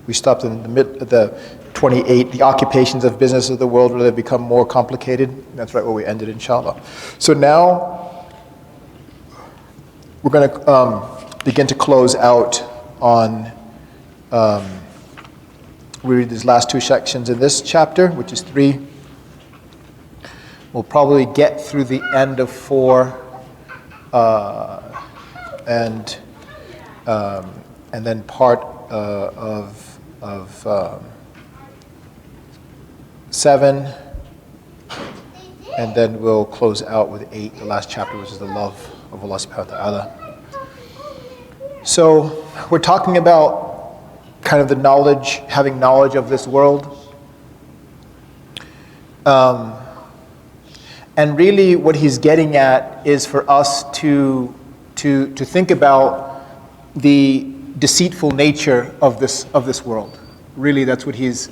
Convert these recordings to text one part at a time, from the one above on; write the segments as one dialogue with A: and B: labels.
A: We stopped in the 28, the occupations of business of the world where they become more complicated. That's right where we ended, inshallah. So now we're going to begin to close out on, we read these last two sections in this chapter, which is 3. We'll probably get through the end of 4 and then part of 7, and then we'll close out with 8, the last chapter, which is the love of Allah subhanahu wa ta'ala. So we're talking about kind of the knowledge, having knowledge of this world. And really what he's getting at is for us to think about the deceitful nature of this world. Really, that's what he's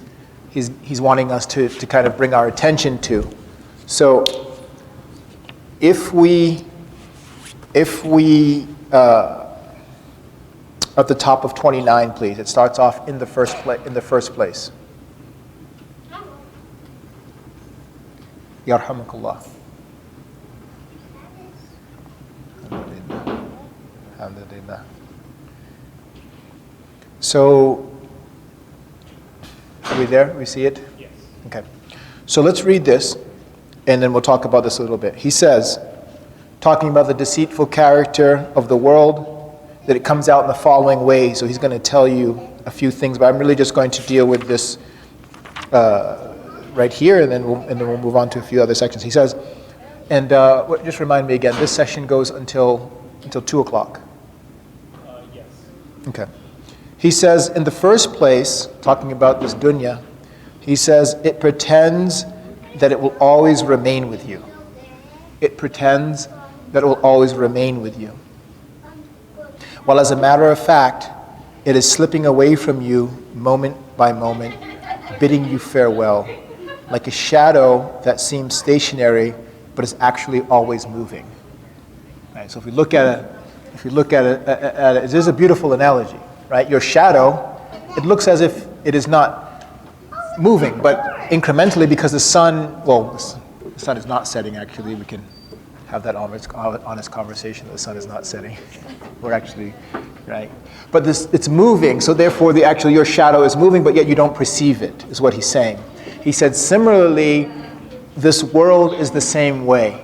A: wanting us to kind of bring our attention to. So if we at the top of 29, please. It starts off in the first place. Yarhamukallah. Alhamdulillah. So, are we there? We see it?
B: Yes.
A: Okay. So let's read this, and then we'll talk about this a little bit. He says, talking about the deceitful character of the world, that it comes out in the following way. So he's going to tell you a few things, but I'm really just going to deal with this right here, and then we'll move on to a few other sections. He says, and just remind me again, this session goes until 2 o'clock.
B: Yes.
A: Okay. He says, in the first place, talking about this dunya, he says, it pretends that it will always remain with you. It pretends that it will always remain with you. While as a matter of fact, it is slipping away from you moment by moment, bidding you farewell, like a shadow that seems stationary, but is actually always moving. Right? So if we look at it, it is a beautiful analogy, right? Your shadow, it looks as if it is not moving, but incrementally, because the sun is not setting. Actually, we can have that honest conversation. The sun is not setting. We're actually, right? But it's moving, so therefore your shadow is moving, but yet you don't perceive it, is what he's saying. He said, similarly, this world is the same way,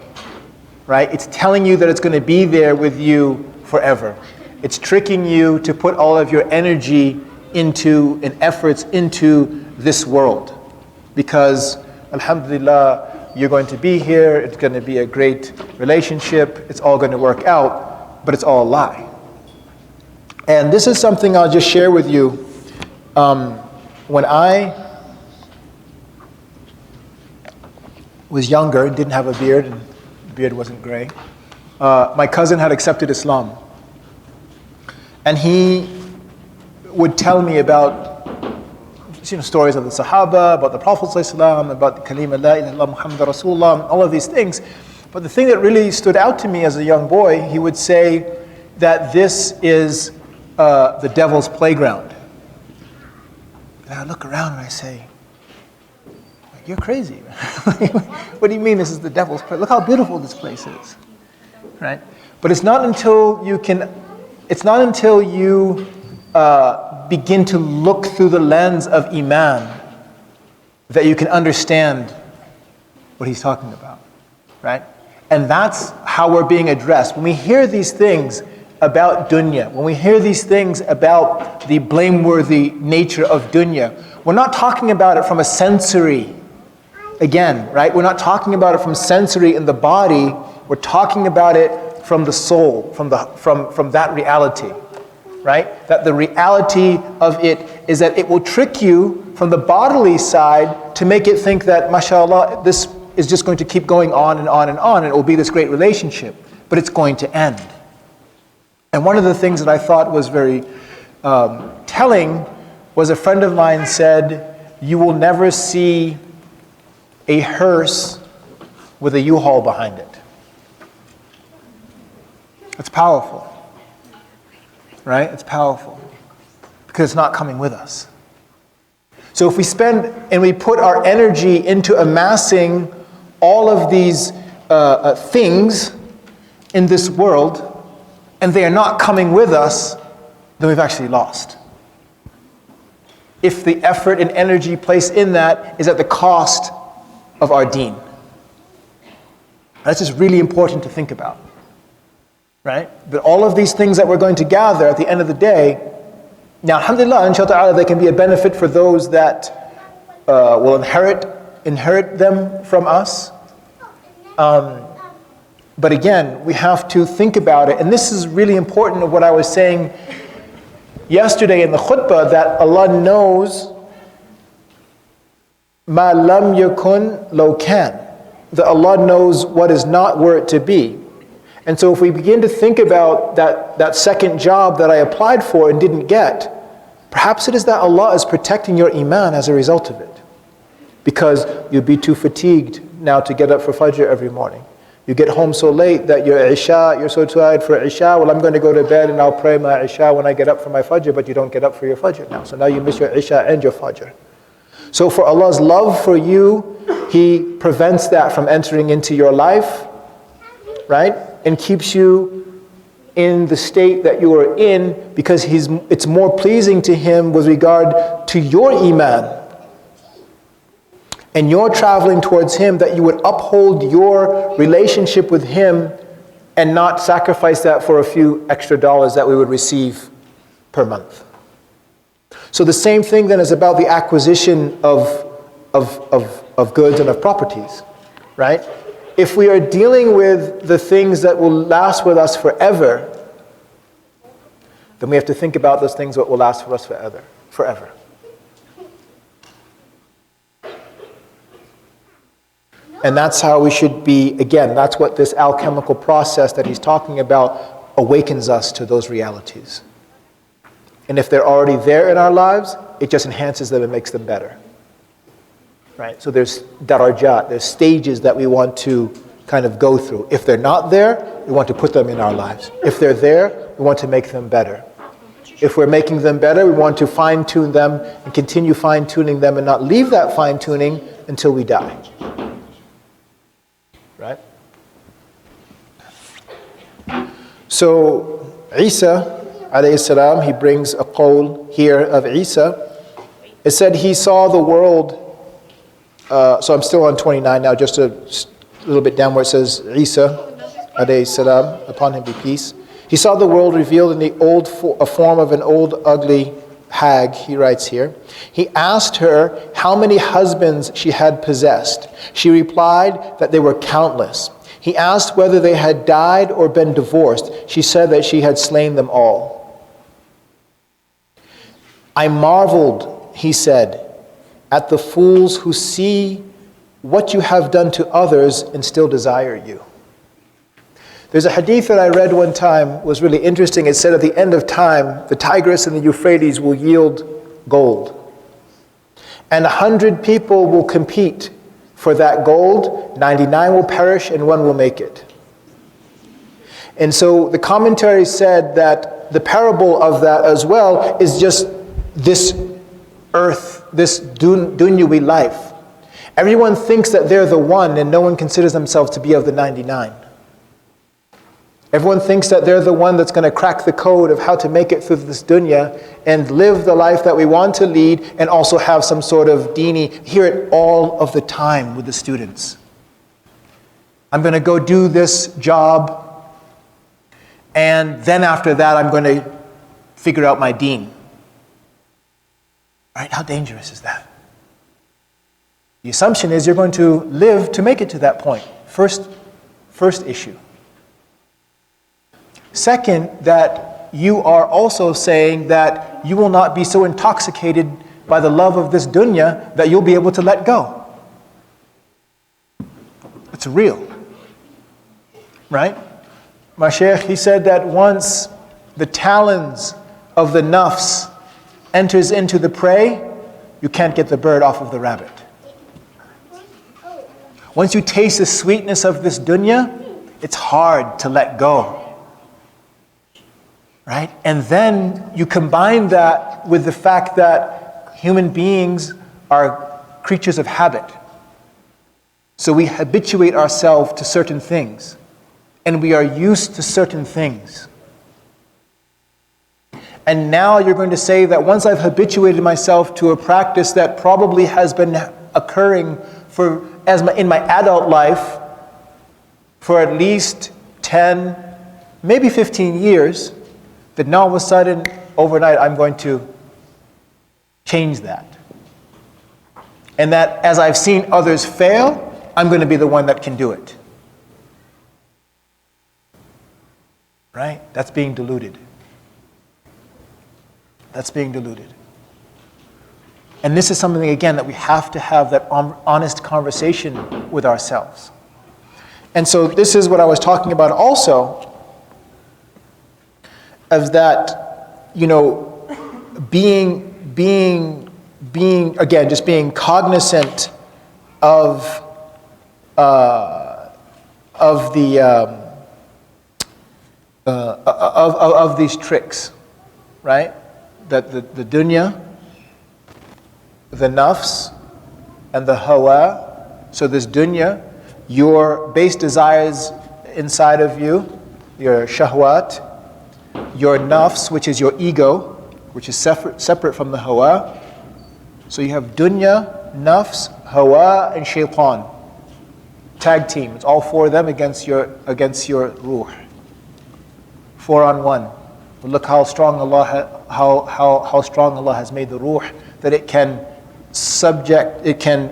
A: right? It's telling you that it's going to be there with you forever. It's tricking you to put all of your energy and efforts into this world. Because, alhamdulillah, you're going to be here, it's going to be a great relationship, it's all going to work out, but it's all a lie. And this is something I'll just share with you. When I was younger and didn't have a beard, and the beard wasn't gray, my cousin had accepted Islam. And he would tell me about stories of the Sahaba, about the Prophet ﷺ, about the Kalima La ilaha illallah Muhammad Rasulullah, all of these things. But the thing that really stood out to me as a young boy, he would say that this is the devil's playground. And I look around and I say, you're crazy. What do you mean this is the devil's playground? Look how beautiful this place is. Right? But it's not until you begin to look through the lens of Iman that you can understand what he's talking about, right? And that's how we're being addressed. When we hear these things about dunya, when we hear these things about the blameworthy nature of dunya, we're not talking about it from a sensory, again, right? We're not talking about it from sensory in the body, we're talking about it from the soul, from that reality. Right? That the reality of it is that it will trick you from the bodily side to make it think that, mashallah, this is just going to keep going on and on and on, and it will be this great relationship, but it's going to end. And one of the things that I thought was very telling was a friend of mine said, you will never see a hearse with a U-Haul behind it. It's powerful. Right? It's powerful because it's not coming with us. So if we spend and we put our energy into amassing all of these things in this world, and they are not coming with us, then we've actually lost. If the effort and energy placed in that is at the cost of our deen. That's just really important to think about, right? That all of these things that we're going to gather at the end of the day, now alhamdulillah, inshallah, they can be a benefit for those that will inherit them from us. But again, we have to think about it, and this is really important of what I was saying yesterday in the khutbah, that Allah knows ma lam yakun law kan, that Allah knows what is not were it to be. And so if we begin to think about that second job that I applied for and didn't get, perhaps it is that Allah is protecting your iman as a result of it. Because you'd be too fatigued now to get up for Fajr every morning. You get home so late that you're so tired for Isha, well, I'm going to go to bed and I'll pray my Isha when I get up for my Fajr, but you don't get up for your Fajr now. So now you miss your Isha and your Fajr. So for Allah's love for you, He prevents that from entering into your life, right? And keeps you in the state that you are in, because it's more pleasing to Him with regard to your iman. And you're traveling towards Him, that you would uphold your relationship with Him and not sacrifice that for a few extra dollars that we would receive per month. So the same thing then is about the acquisition of goods and of properties, right? If we are dealing with the things that will last with us forever, then we have to think about those things that will last for us forever. And that's how we should be, again, that's what this alchemical process that he's talking about awakens us to those realities. And if they're already there in our lives, it just enhances them and makes them better. Right? So there's darajat, there's stages that we want to kind of go through. If they're not there, we want to put them in our lives. If they're there, we want to make them better. If we're making them better, we want to fine-tune them and continue fine-tuning them and not leave that fine-tuning until we die. Right? So Isa alayhi salam, he brings a qawl here of Isa. It said he saw the world, so I'm still on 29 now, just a little bit down where it says Isa alayhi salam, upon him be peace. He saw the world revealed in the a form of an old ugly hag, he writes here. He asked her how many husbands she had possessed. She replied that they were countless. He asked whether they had died or been divorced. She said that she had slain them all. I marveled, he said, at the fools who see what you have done to others and still desire you. There's a hadith that I read one time, was really interesting. It said at the end of time, the Tigris and the Euphrates will yield gold. And 100 people will compete for that gold, 99 will perish and one will make it. And so the commentary said that the parable of that as well is just this earth, this dunyawi life. Everyone thinks that they're the one and no one considers themselves to be of the 99. Everyone thinks that they're the one that's going to crack the code of how to make it through this dunya and live the life that we want to lead and also have some sort of dini. Hear it all of the time with the students. I'm going to go do this job and then after that I'm going to figure out my deen. Right? How dangerous is that? The assumption is you're going to live to make it to that point. First issue. Second, that you are also saying that you will not be so intoxicated by the love of this dunya that you'll be able to let go. It's real. Right? My shaykh, he said that once the talons of the nafs enters into the prey, you can't get the bird off of the rabbit. Once you taste the sweetness of this dunya, it's hard to let go. Right? And then you combine that with the fact that human beings are creatures of habit. So we habituate ourselves to certain things, and we are used to certain things. And now you're going to say that once I've habituated myself to a practice that probably has been occurring in my adult life for at least 10, maybe 15 years, that now all of a sudden, overnight, I'm going to change that. And that as I've seen others fail, I'm going to be the one that can do it. Right? That's being deluded. That's being deluded. And this is something, again, that we have to have that honest conversation with ourselves. And so this is what I was talking about also, of that, being again, just being cognizant of these tricks, right? That the dunya, the nafs, and the hawa. So this dunya, your base desires inside of you, your shahwat, your nafs, which is your ego, which is separate from the hawa. So you have dunya, nafs, hawa, and shaitan. Tag team. It's all four of them against your ruh. 4-on-1. But look how strong how strong Allah has made the ruh, that it can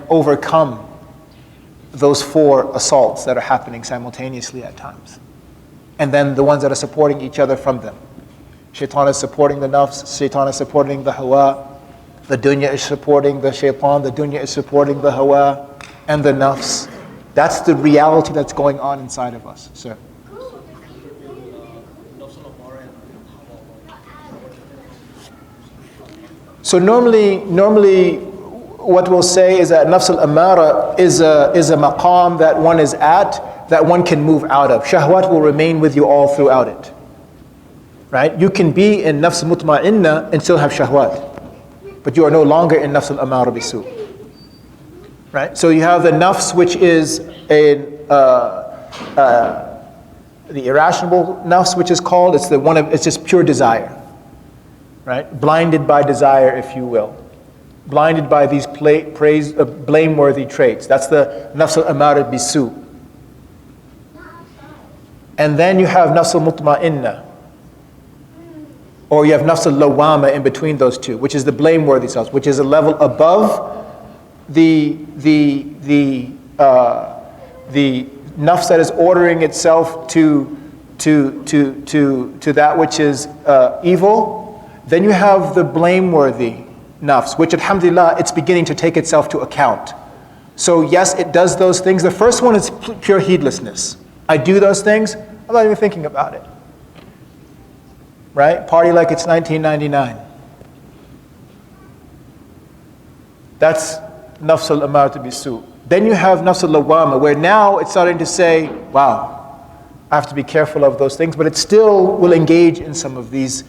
A: overcome those four assaults that are happening simultaneously at times. And then the ones that are supporting each other from them. Shaitan is supporting the nafs, shaitan is supporting the hawa, the dunya is supporting the shaitan, the dunya is supporting the hawa and the nafs. That's the reality that's going on inside of us, sir. So normally what we'll say is that nafs al-amara is a maqam that one is at, that one can move out of. Shahwat will remain with you all throughout it. Right? You can be in nafs mutma'inna and still have shahwat, but you are no longer in nafs al-amara bisu. Right? So you have the nafs, which is the irrational nafs, which is called. It's just pure desire. Right? Blinded by desire, if you will. Blinded by these blameworthy traits. That's the nafs al-amara bisu. And then you have nafs al-mutma'inna. Or you have nafs al-lawama in between those two, which is the blameworthy selves, which is a level above the nafs that is ordering itself to that which is evil. Then you have the blameworthy nafs, which alhamdulillah, it's beginning to take itself to account. So yes, it does those things. The first one is pure heedlessness. I do those things, I'm not even thinking about it. Right? Party like it's 1999. That's nafs al-amara bisu. Then you have nafs al-lawama, where now it's starting to say, wow, I have to be careful of those things, but it still will engage in some of these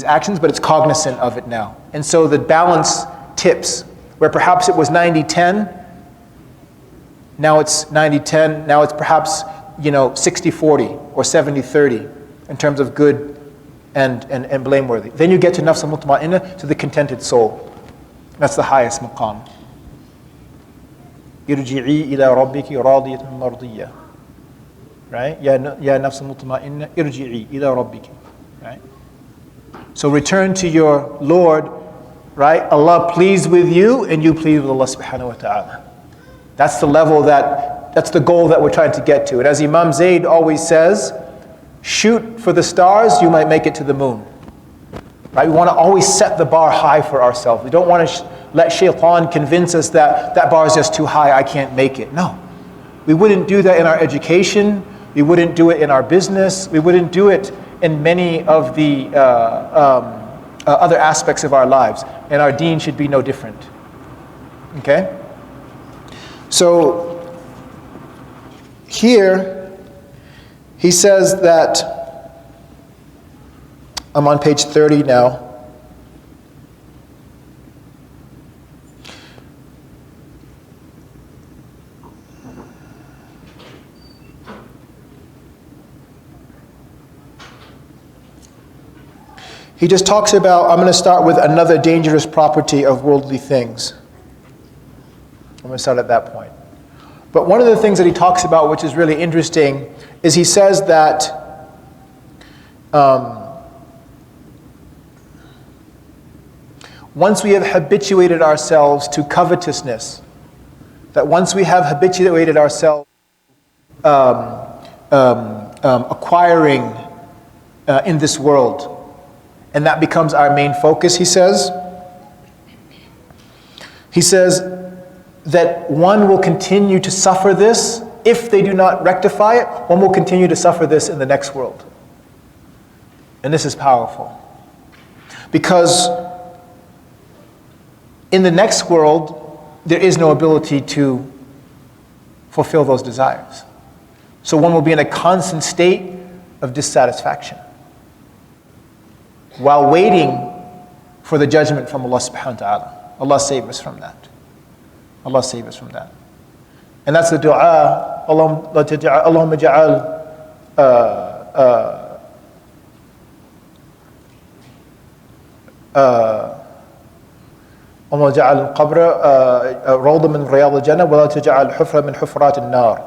A: actions, but it's cognizant of it now. And so the balance tips, where perhaps it was 90-10, now it's 90-10, now it's perhaps 60-40 or 70-30 in terms of good and blameworthy. Then you get to nafs al-mutma'inna, to the contented soul. That's the highest maqam. Irji'i ila rabbiki radiyatan mardiyya. Right? Ya nafs al-mutma'inna, irji'i ila rabbiki. Right? So return to your Lord, right? Allah pleased with you and you pleased with Allah subhanahu wa ta'ala. That's the level that's the goal that we're trying to get to. And as Imam Zayd always says, shoot for the stars, you might make it to the moon. Right? We want to always set the bar high for ourselves. We don't want to let shaitan convince us that bar is just too high, I can't make it. No. We wouldn't do that in our education. We wouldn't do it in our business. We wouldn't do it in many of the other aspects of our lives. And our deen should be no different. Okay? So, here, he says that, I'm on page 30 now. He just talks about, I'm going to start with another dangerous property of worldly things. I'm going to start at that point. But one of the things that he talks about, which is really interesting, is he says that once we have habituated ourselves to covetousness, that once we have habituated ourselves acquiring in this world, and that becomes our main focus, he says that one will continue to suffer this. If they do not rectify it, one will continue to suffer this in the next world. And this is powerful. Because in the next world, there is no ability to fulfill those desires. So one will be in a constant state of dissatisfaction while waiting for the judgment from Allah subhanahu wa ta'ala. Allah save us from that. Allah save us from that. And that's the dua, Allahumma ja'al اللهم اجعل القبر روضة من رياض الجنة ولا تجعل حفرة من حفرات النار.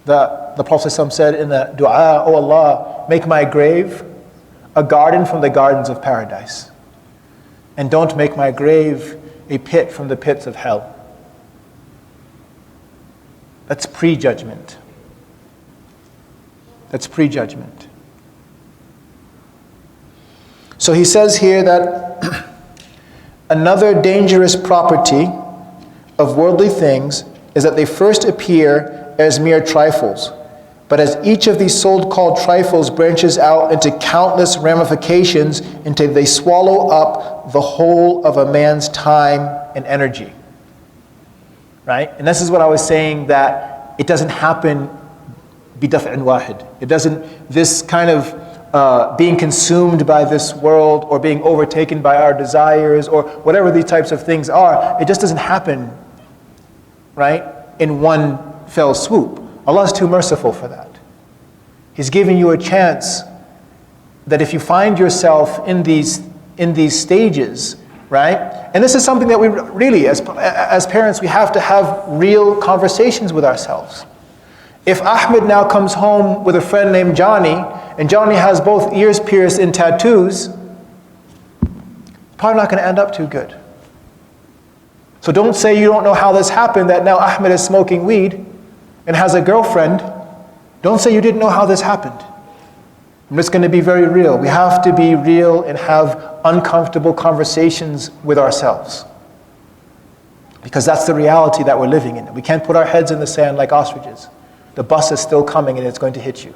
A: The Prophet said in the dua, "Oh Allah, make my grave a garden from the gardens of paradise, and don't make my grave a pit from the pits of hell." That's prejudgment. That's prejudgment. So he says here that another dangerous property of worldly things is that they first appear as mere trifles, but as each of these so-called trifles branches out into countless ramifications until they swallow up the whole of a man's time and energy. Right? And this is what I was saying, that it doesn't happen bidaf'in wahid. It doesn't, this kind of being consumed by this world or being overtaken by our desires or whatever these types of things are, it just doesn't happen, right, in one fell swoop. Allah is too merciful for that. He's giving you a chance that if you find yourself in these stages, right, and this is something that we really, as parents, we have to have real conversations with ourselves. If Ahmed now comes home with a friend named Johnny, and Johnny has both ears pierced in tattoos, probably not going to end up too good. So don't say you don't know how this happened, that now Ahmed is smoking weed and has a girlfriend. Don't say you didn't know how this happened. I'm just going to be very real. We have to be real and have uncomfortable conversations with ourselves, because that's the reality that we're living in. We can't put our heads in the sand like ostriches. The bus is still coming and it's going to hit you.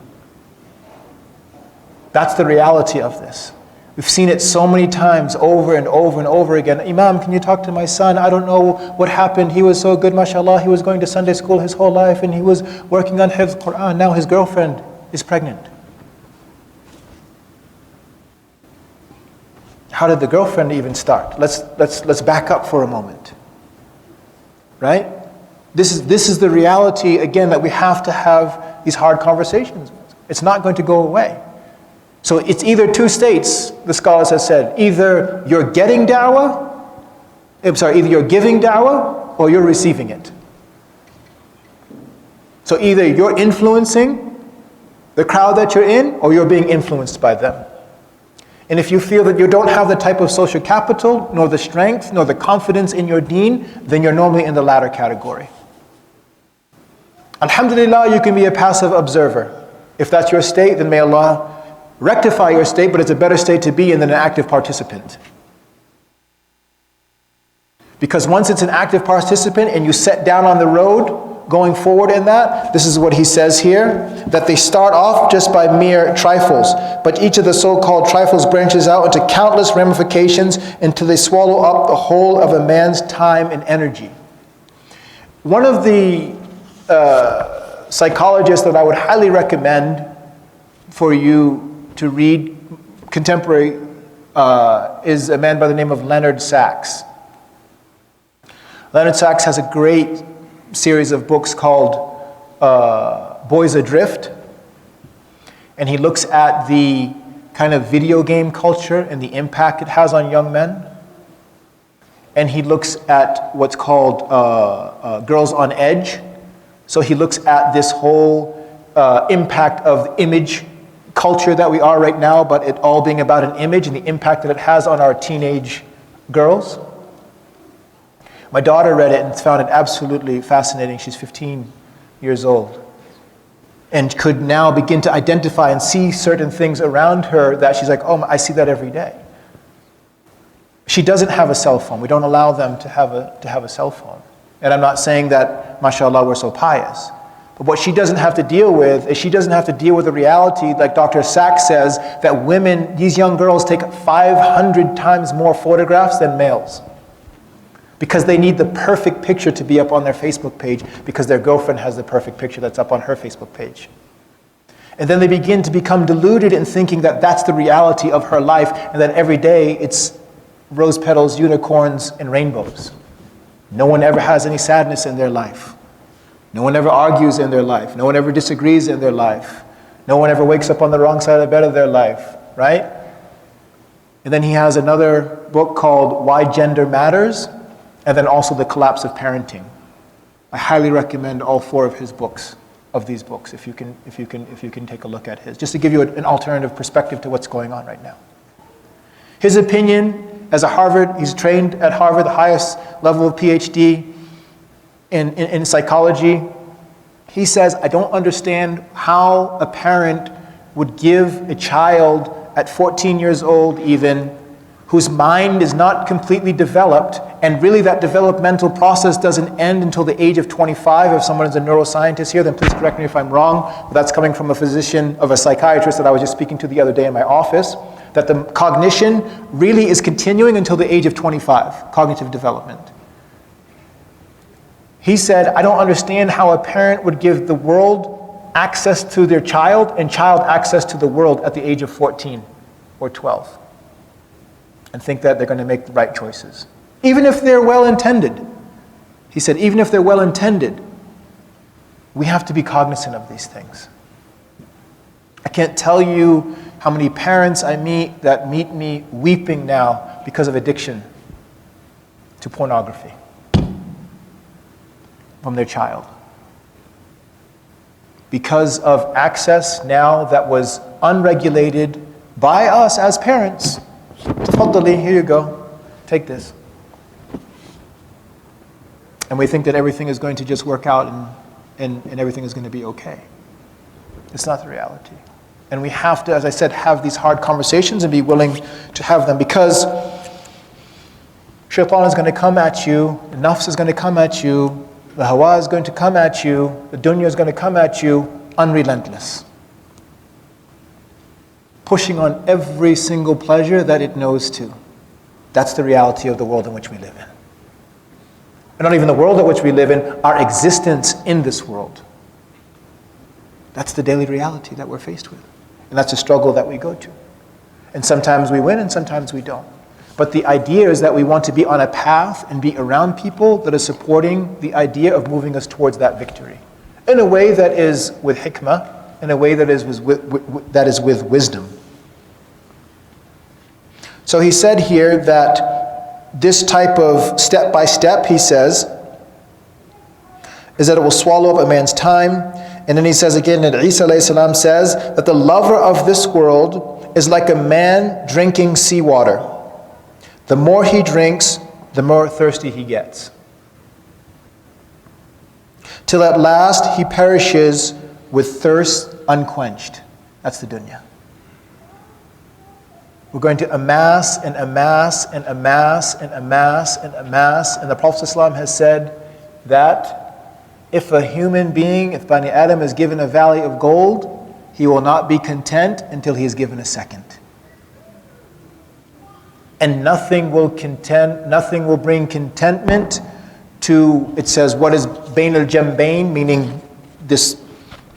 A: That's the reality of this. We've seen it so many times over and over and over again. Imam, can you talk to my son? I don't know what happened. He was so good, mashallah. He was going to Sunday school his whole life and he was working on Hifz Quran. Now his girlfriend is pregnant. How did the girlfriend even start? Let's back up for a moment. Right? This is the reality, again, that we have to have these hard conversations with. It's not going to go away. So it's either two states, the scholars have said. Either you're getting da'wah, either you're giving da'wah or you're receiving it. So either you're influencing the crowd that you're in or you're being influenced by them. And if you feel that you don't have the type of social capital, nor the strength, nor the confidence in your deen, then you're normally in the latter category. Alhamdulillah, you can be a passive observer. If that's your state, then may Allah rectify your state, but it's a better state to be in than an active participant. Because once it's an active participant and you set down on the road, going forward in that, this is what he says here, that they start off just by mere trifles, but each of the so-called trifles branches out into countless ramifications until they swallow up the whole of a man's time and energy. One of the psychologists that I would highly recommend for you to read, contemporary, is a man by the name of Leonard Sachs. Leonard Sachs has a great series of books called Boys Adrift, and he looks at the kind of video game culture and the impact it has on young men. And he looks at what's called Girls on Edge. So he looks at this whole impact of image culture that we are right now, but it all being about an image and the impact that it has on our teenage girls. My daughter read it and found it absolutely fascinating. She's 15 years old and could now begin to identify and see certain things around her that she's like, oh, I see that every day. She doesn't have a cell phone. We don't allow them to have a cell phone. And I'm not saying that, mashallah, we're so pious. But what she doesn't have to deal with is she doesn't have to deal with the reality, like Dr. Sachs says, that women, these young girls, take 500 times more photographs than males. Because they need the perfect picture to be up on their Facebook page because their girlfriend has the perfect picture that's up on her Facebook page. And then they begin to become deluded in thinking that that's the reality of her life and that every day it's rose petals, unicorns, and rainbows. No one ever has any sadness in their life. No one ever argues in their life. No one ever disagrees in their life. No one ever wakes up on the wrong side of the bed of their life, right? And then he has another book called Why Gender Matters, and then also The Collapse of Parenting. I highly recommend all 4 of his books, of these books, if you can take a look at his, just to give you an alternative perspective to what's going on right now. His opinion, as a Harvard, he's trained at Harvard, the highest level of PhD in psychology. He says, I don't understand how a parent would give a child at 14 years old even, whose mind is not completely developed, and really that developmental process doesn't end until the age of 25. If someone is a neuroscientist here, then please correct me if I'm wrong. But that's coming from a physician, of a psychiatrist that I was just speaking to the other day in my office, that the cognition really is continuing until the age of 25, cognitive development. He said, I don't understand how a parent would give the world access to their child and child access to the world at the age of 14 or 12 and think that they're going to make the right choices. Even if they're well-intended. He said, even if they're well-intended, we have to be cognizant of these things. I can't tell you how many parents I meet that meet me weeping now because of addiction to pornography from their child. Because of access now that was unregulated by us as parents. Tafaddali, here you go. Take this. And we think that everything is going to just work out and everything is going to be okay. It's not the reality. And we have to, as I said, have these hard conversations and be willing to have them, because shaitan is going to come at you, the nafs is going to come at you, the hawa is going to come at you, the dunya is going to come at you, unrelentless. Pushing on every single pleasure that it knows to. That's the reality of the world in which we live in. And not even the world in which we live in, our existence in this world. That's the daily reality that we're faced with. And that's a struggle that we go to. And sometimes we win and sometimes we don't. But the idea is that we want to be on a path and be around people that are supporting the idea of moving us towards that victory. In a way that is with hikmah, in a way that is with wisdom. So he said here that this type of step by step, he says, is that it will swallow up a man's time. And then he says again that Isa alayhi salam says that the lover of this world is like a man drinking seawater. The more he drinks, the more thirsty he gets. Till at last he perishes with thirst unquenched. That's the dunya. We're going to amass and amass and amass and amass and amass. And the Prophet ﷺ has said that if a human being, if Bani Adam is given a valley of gold, he will not be content until he is given a second. And nothing will bring contentment to, it says, what is bain al-jambain, meaning this,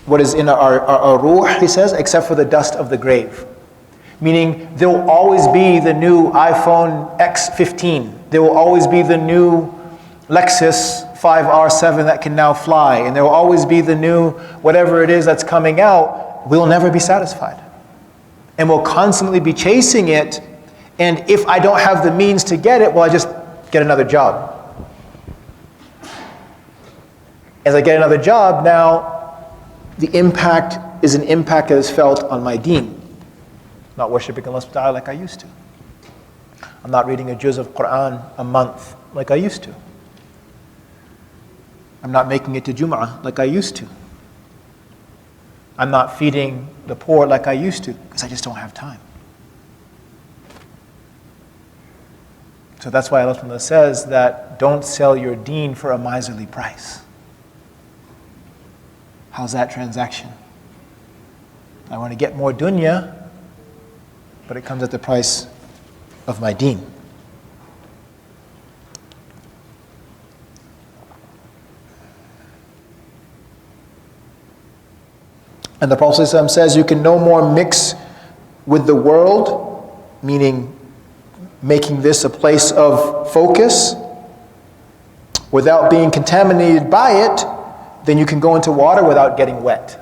A: what is in our ruh, he says, except for the dust of the grave. Meaning there will always be the new iPhone X15. There will always be the new Lexus 5R7 that can now fly. And there will always be the new whatever it is that's coming out. We'll never be satisfied. and will constantly be chasing it. And if I don't have the means to get it, well, I just get another job. As I get another job, now the impact is an impact that is felt on my deen. Not worshipping Allah subhanahu wa ta'ala like I used to. I'm not reading a juz of Quran a month like I used to. I'm not making it to Jum'ah like I used to. I'm not feeding the poor like I used to because I just don't have time. So that's why Allah says that don't sell your deen for a miserly price. How's that transaction? I want to get more dunya, but it comes at the price of my deen. And the Prophet ﷺ says you can no more mix with the world, meaning making this a place of focus, without being contaminated by it, then you can go into water without getting wet.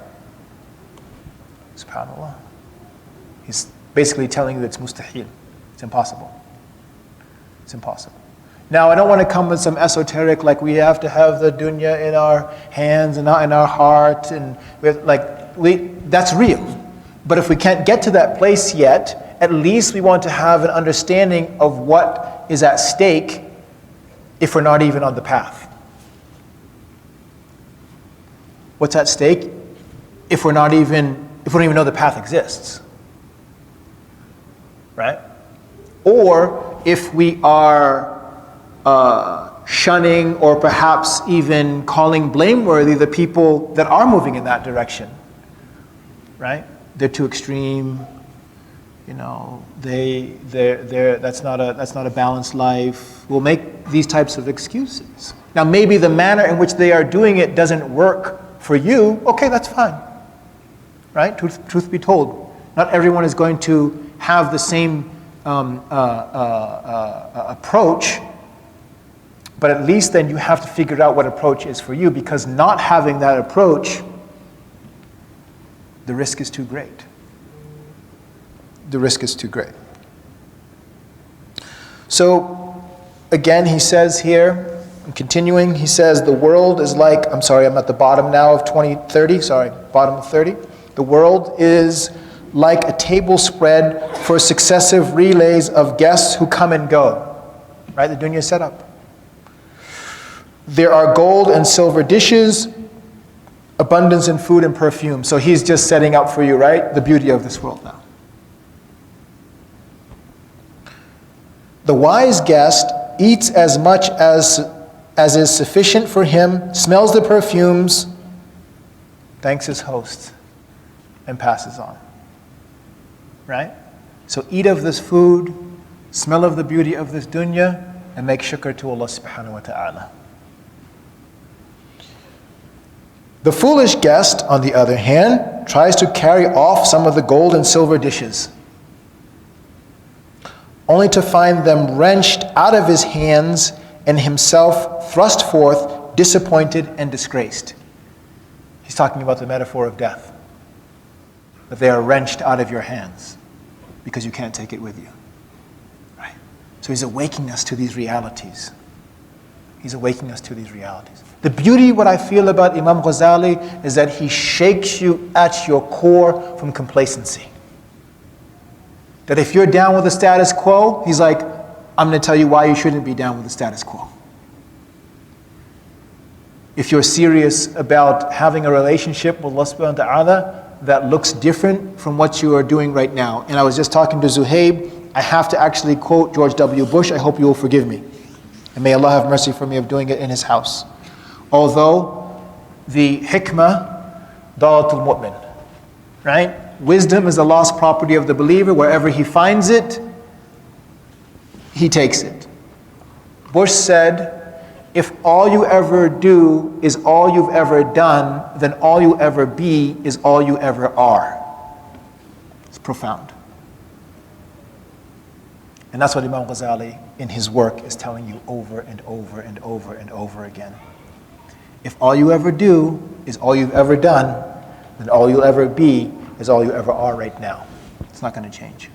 A: SubhanAllah. He's basically telling you it's mustahil. It's impossible. It's impossible. Now, I don't want to come with some esoteric, like we have to have the dunya in our hands and not in our heart, and that's real. But if we can't get to that place yet, at least we want to have an understanding of what is at stake if we're not even on the path. What's at stake if we don't even know the path exists? Right? Or if we are shunning or perhaps even calling blameworthy the people that are moving in that direction. Right? They're too extreme. You know, that's not a balanced life. We'll make these types of excuses. Now, maybe the manner in which they are doing it doesn't work for you. Okay, that's fine. Right? Truth be told, not everyone is going to have the same approach, but at least then you have to figure out what approach is for you, because not having that approach, the risk is too great. The risk is too great. So, again, he says here, continuing, he says, the world is like, I'm at the bottom now of bottom of 30. The world is like a table spread for successive relays of guests who come and go. Right? The dunya is set up. There are gold and silver dishes, abundance in food and perfume. So he's just setting up for you, right? The beauty of this world now. The wise guest eats as much as is sufficient for him, smells the perfumes, thanks his host, and passes on. Right? So eat of this food, smell of the beauty of this dunya, and make shukr to Allah subhanahu wa ta'ala. The foolish guest, on the other hand, tries to carry off some of the gold and silver dishes, only to find them wrenched out of his hands and himself thrust forth, disappointed and disgraced. He's talking about the metaphor of death. That they are wrenched out of your hands because you can't take it with you. Right? So he's awakening us to these realities. He's awakening us to these realities. The beauty, what I feel about Imam Ghazali, is that he shakes you at your core from complacency. That if you're down with the status quo, he's like, I'm going to tell you why you shouldn't be down with the status quo. If you're serious about having a relationship with Allah subhanahu wa ta'ala that looks different from what you are doing right now. And I was just talking to Zuhaib, I have to actually quote George W. Bush, I hope you will forgive me. And may Allah have mercy for me of doing it in his house. Although the hikmah, dalatul mu'min, right? Wisdom is the lost property of the believer. Wherever he finds it, he takes it. Bush said, if all you ever do is all you've ever done, then all you ever be is all you ever are. It's profound. And that's what Imam Ghazali in his work is telling you over and over and over and over again. If all you ever do is all you've ever done, then all you'll ever be is all you ever are right now. It's not going to change.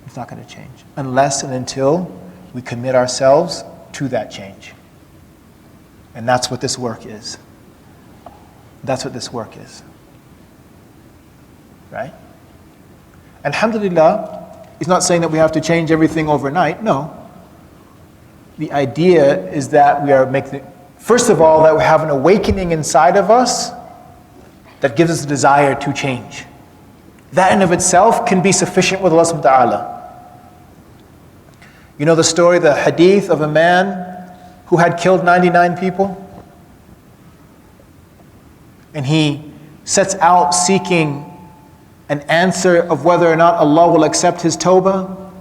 A: It's not going to change. Unless and until we commit ourselves to that change. And that's what this work is. That's what this work is. Right? Alhamdulillah, he's not saying that we have to change everything overnight. No. The idea is that we are making, first of all, that we have an awakening inside of us that gives us a desire to change. That in of itself can be sufficient with Allah subhanahu wa ta'ala. You know the story, the hadith of a man who had killed 99 people? And he sets out seeking an answer of whether or not Allah will accept his tawbah.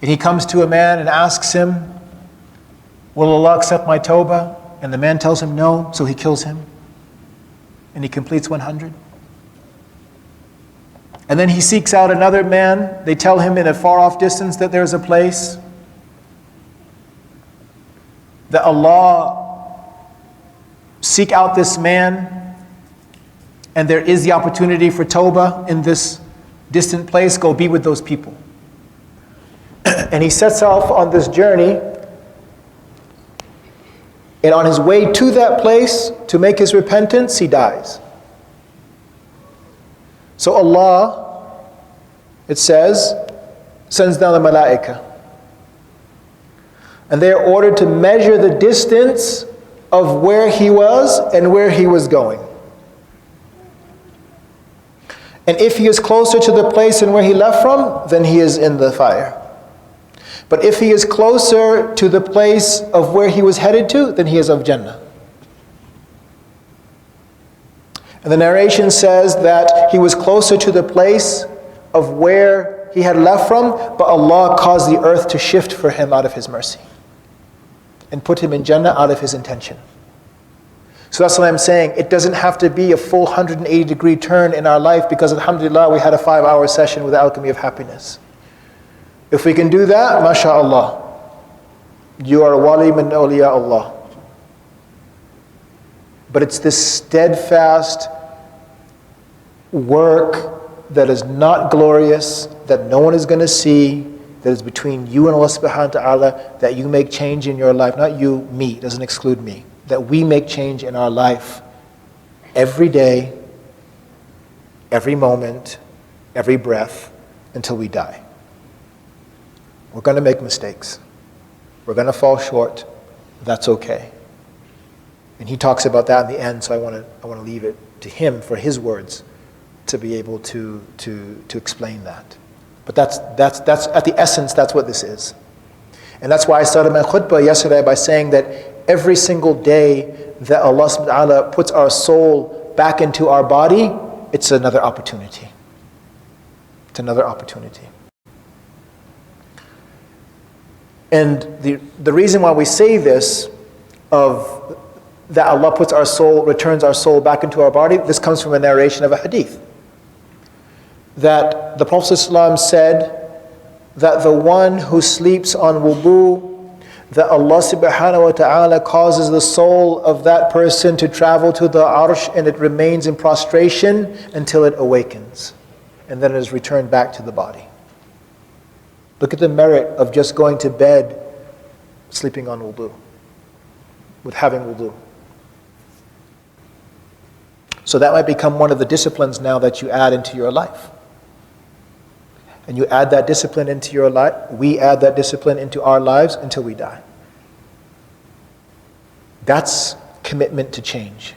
A: And he comes to a man and asks him, will Allah accept my tawbah? And the man tells him no, so he kills him. And he completes 100. And then he seeks out another man. They tell him in a far off distance that there's a place that Allah seek out this man, and there is the opportunity for tawbah in this distant place. Go be with those people. And he sets off on this journey, and on his way to that place to make his repentance, he dies. So Allah, it says, sends down the malaika. And they are ordered to measure the distance of where he was and where he was going. And if he is closer to the place and where he left from, then he is in the fire. But if he is closer to the place of where he was headed to, then he is of Jannah. And the narration says that he was closer to the place of where he had left from, but Allah caused the earth to shift for him out of His mercy and put him in Jannah out of His intention. So that's what I'm saying. It doesn't have to be a full 180-degree turn in our life, because alhamdulillah we had a 5-hour session with the Alchemy of Happiness. If we can do that, mashallah, you are a wali min awliya Allah. But it's this steadfast work that is not glorious, that no one is going to see, that is between you and Allah subhanahu wa ta'ala, that you make change in your life. Not you, me, doesn't exclude me. That we make change in our life every day, every moment, every breath, until we die. We're going to make mistakes. We're going to fall short. That's okay. And he talks about that in the end, so I want to leave it to him for his words to be able to explain that. But that's at the essence, that's what this is. And that's why I started my khutbah yesterday by saying that every single day that Allah subhanahu wa ta'ala puts our soul back into our body, it's another opportunity. It's another opportunity. And the reason why we say this, of that Allah puts our soul, returns our soul back into our body, this comes from a narration of a hadith. That the Prophet ﷺ said that the one who sleeps on wudu, that Allah subhanahu wa ta'ala causes the soul of that person to travel to the arsh, and it remains in prostration until it awakens. And then it is returned back to the body. Look at the merit of just going to bed, sleeping on wudu, with having wudu. So that might become one of the disciplines now that you add into your life. And you add that discipline into your life, we add that discipline into our lives until we die. That's commitment to change.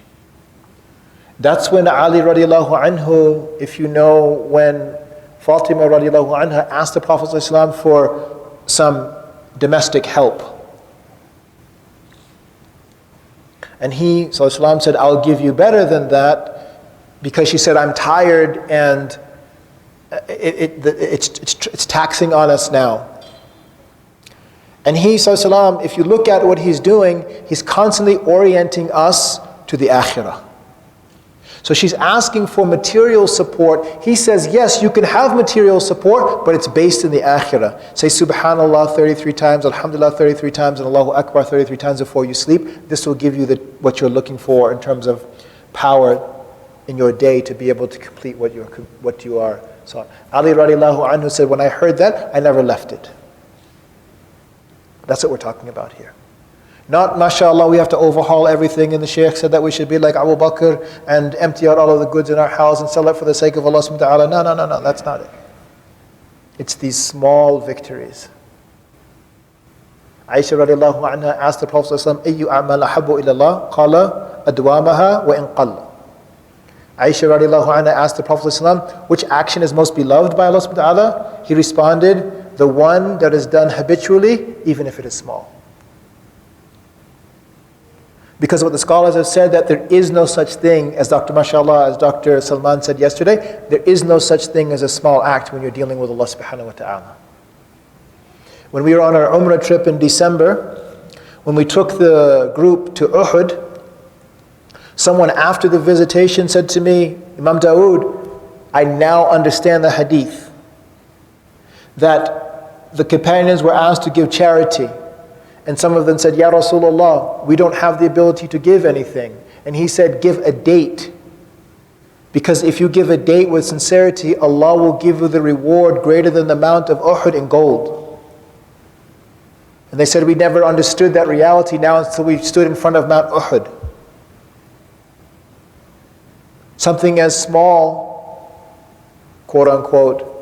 A: That's when Ali radiallahu anhu, if you know, when Fatima radiallahu anha asked the Prophet ﷺ for some domestic help. And he ﷺ said, I'll give you better than that, because she said, I'm tired and it's taxing on us now. And he ﷺ, if you look at what he's doing, he's constantly orienting us to the akhirah. So she's asking for material support. He says, yes, you can have material support, but it's based in the akhirah. Say subhanallah 33 times, alhamdulillah 33 times, and Allahu Akbar 33 times before you sleep. This will give you what you're looking for in terms of power in your day to be able to complete what you are. So Ali radiallahu anhu said, when I heard that, I never left it. That's what we're talking about here. Not, mashallah, we have to overhaul everything, and the Shaykh said that we should be like Abu Bakr and empty out all of the goods in our house and sell it for the sake of Allah subhanahu wa ta'ala. No, that's not it. It's these small victories. Aisha radiallahu anha asked the Prophet ﷺ, أَيُّ أَعْمَالَ أَحَبُّ إِلَى اللَّهِ قَالَ أَدْوَامَهَا وَإِنْ قَلَّ. Aisha radiallahu anha asked the Prophet ﷺ, which action is most beloved by Allah subhanahu wa ta'ala? He responded, the one that is done habitually, even if it is small. Because what the scholars have said, that there is no such thing as mashallah, as Dr. Salman said yesterday, there is no such thing as a small act when you're dealing with Allah subhanahu wa ta'ala. When we were on our Umrah trip in December, when we took the group to Uhud, someone after the visitation said to me, Imam Dawood, I now understand the hadith, that the companions were asked to give charity. And some of them said, Ya Rasulullah, we don't have the ability to give anything. And he said, give a date. Because if you give a date with sincerity, Allah will give you the reward greater than the amount of Uhud in gold. And they said, we never understood that reality now until we stood in front of Mount Uhud. Something as small, quote unquote,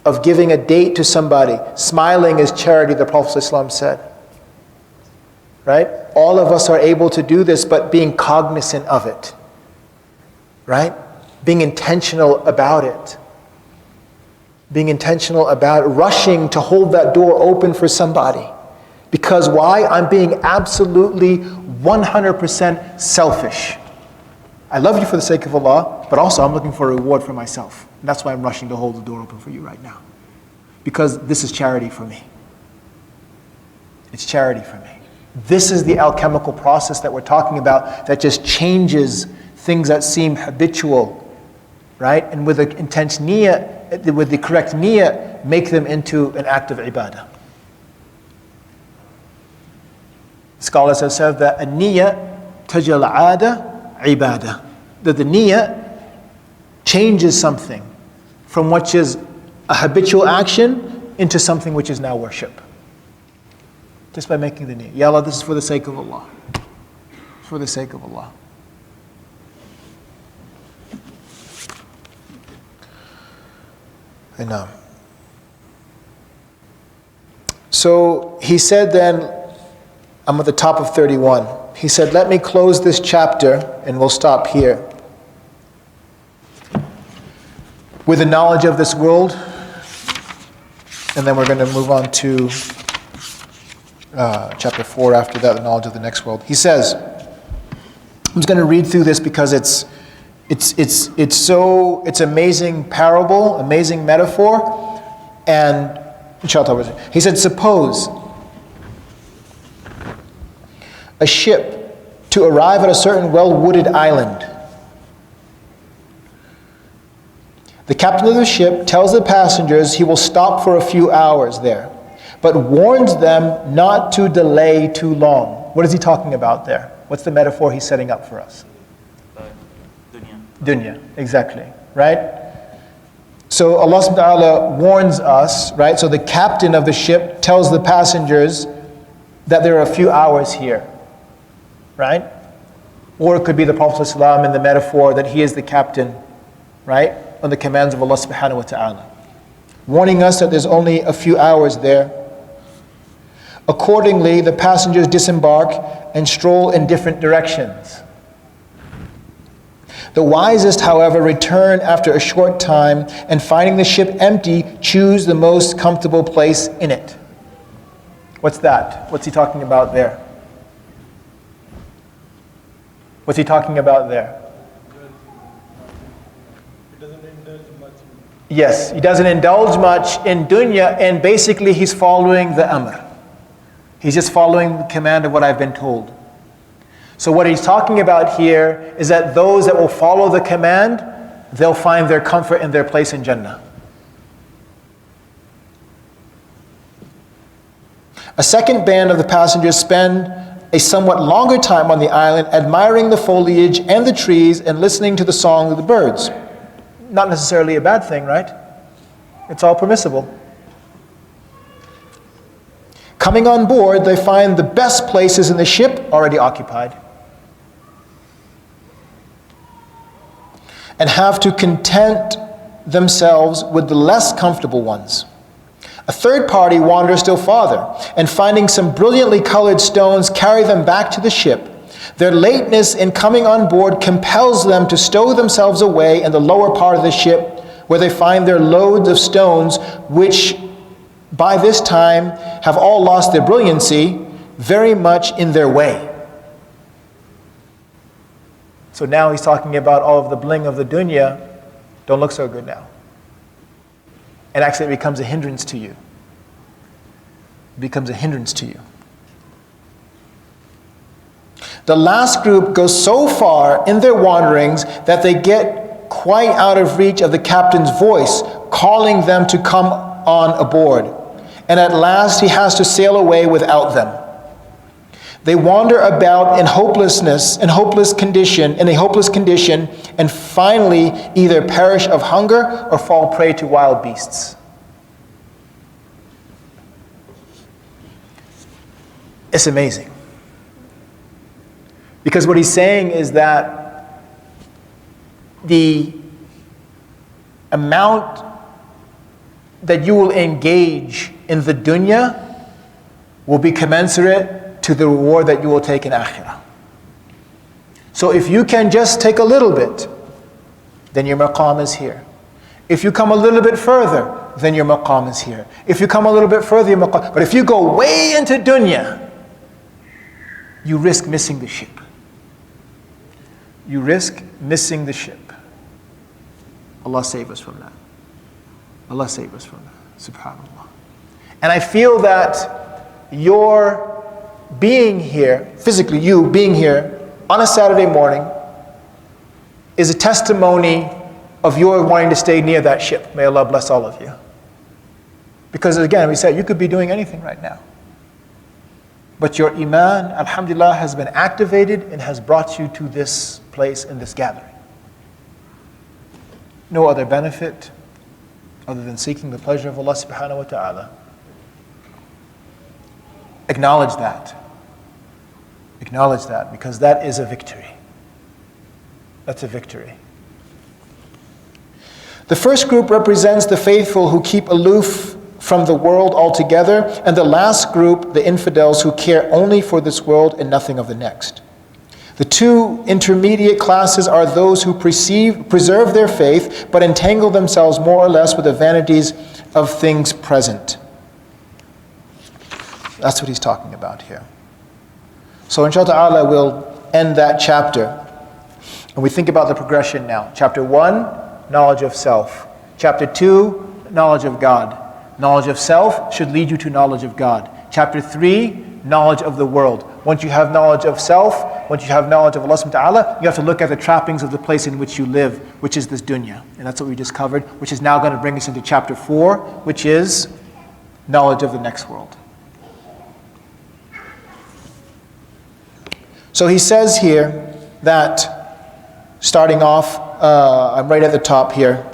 A: of giving a date to somebody. Smiling is charity, the Prophet ﷺ said. Right? All of us are able to do this, but being cognizant of it. Right? Being intentional about it. Being intentional about rushing to hold that door open for somebody. Because why? I'm being absolutely 100% selfish. I love you for the sake of Allah, but also I'm looking for a reward for myself. And that's why I'm rushing to hold the door open for you right now. Because this is charity for me. It's charity for me. This is the alchemical process that we're talking about that just changes things that seem habitual, right? And with the intense niyyah, with the correct niyyah, make them into an act of ibadah. Scholars have said that a niyyah tajal aada ibadah. That the niyyah changes something from what is a habitual action into something which is now worship. Just by making the niyyah. Ya Allah, this is for the sake of Allah. For the sake of Allah. I know. So he said then, I'm at the top of 31. He said, let me close this chapter and we'll stop here. With the knowledge of this world, and then we're going to move on to chapter 4 after that, the knowledge of the next world. He says, I'm just going to read through this because it's amazing parable, amazing metaphor, and inshallah, he said, suppose a ship to arrive at a certain well-wooded island. The captain of the ship tells the passengers he will stop for a few hours there, but warns them not to delay too long. What is he talking about there? What's the metaphor he's setting up for us? Dunya, exactly, right? So Allah subhanahu wa ta'ala warns us, right? So the captain of the ship tells the passengers that there are a few hours here, right? Or it could be the Prophet ﷺ in the metaphor that he is the captain, right? On the commands of Allah subhanahu wa ta'ala. Warning us that there's only a few hours there. Accordingly, the passengers disembark and stroll in different directions. The wisest, however, return after a short time and finding the ship empty, choose the most comfortable place in it. What's that? What's he talking about there? What's he talking about there?
B: He doesn't indulge much.
A: Yes, he doesn't indulge much in dunya, and basically he's following the amr. He's just following the command of what I've been told. So what he's talking about here is that those that will follow the command, they'll find their comfort in their place in Jannah. A second band of the passengers spend a somewhat longer time on the island, admiring the foliage and the trees and listening to the song of the birds. Not necessarily a bad thing, right? It's all permissible. Coming on board, they find the best places in the ship already occupied, and have to content themselves with the less comfortable ones. A third party wanders still farther, and finding some brilliantly colored stones, carry them back to the ship. Their lateness in coming on board compels them to stow themselves away in the lower part of the ship, where they find their loads of stones, which by this time have all lost their brilliancy, very much in their way. So now he's talking about all of the bling of the dunya don't look so good now. And actually it becomes a hindrance to you. It becomes a hindrance to you. The last group goes so far in their wanderings that they get quite out of reach of the captain's voice, calling them to come on aboard. And at last he has to sail away without them. They wander about in a hopeless condition, and finally either perish of hunger or fall prey to wild beasts. It's amazing. Because what he's saying is that the amount that you will engage in the dunya will be commensurate to the reward that you will take in akhirah. So if you can just take a little bit, then your maqam is here. If you come a little bit further, then your maqam is here. If you come a little bit further, your maqam. But if you go way into dunya, you risk missing the ship. You risk missing the ship. Allah save us from that. Allah save us from that. Subhanallah. And I feel that your being here, physically you being here on a Saturday morning, is a testimony of your wanting to stay near that ship. May Allah bless all of you. Because again, we said you could be doing anything right now. But your iman, alhamdulillah, has been activated and has brought you to this place in this gathering. No other benefit other than seeking the pleasure of Allah subhanahu wa ta'ala. Acknowledge that. Acknowledge that, because that is a victory. That's a victory. The first group represents the faithful who keep aloof from the world altogether, and the last group, the infidels who care only for this world and nothing of the next. The two intermediate classes are those who preserve their faith, but entangle themselves more or less with the vanities of things present. That's what he's talking about here. So inshallah ta'ala, we'll end that chapter. And we think about the progression now. Chapter 1, knowledge of self. Chapter 2, knowledge of God. Knowledge of self should lead you to knowledge of God. Chapter 3, knowledge of the world. Once you have knowledge of self, once you have knowledge of Allah subhanahu wa ta'ala, you have to look at the trappings of the place in which you live, which is this dunya. And that's what we just covered, which is now going to bring us into chapter 4, which is knowledge of the next world. So he says here that, starting off, I'm right at the top here.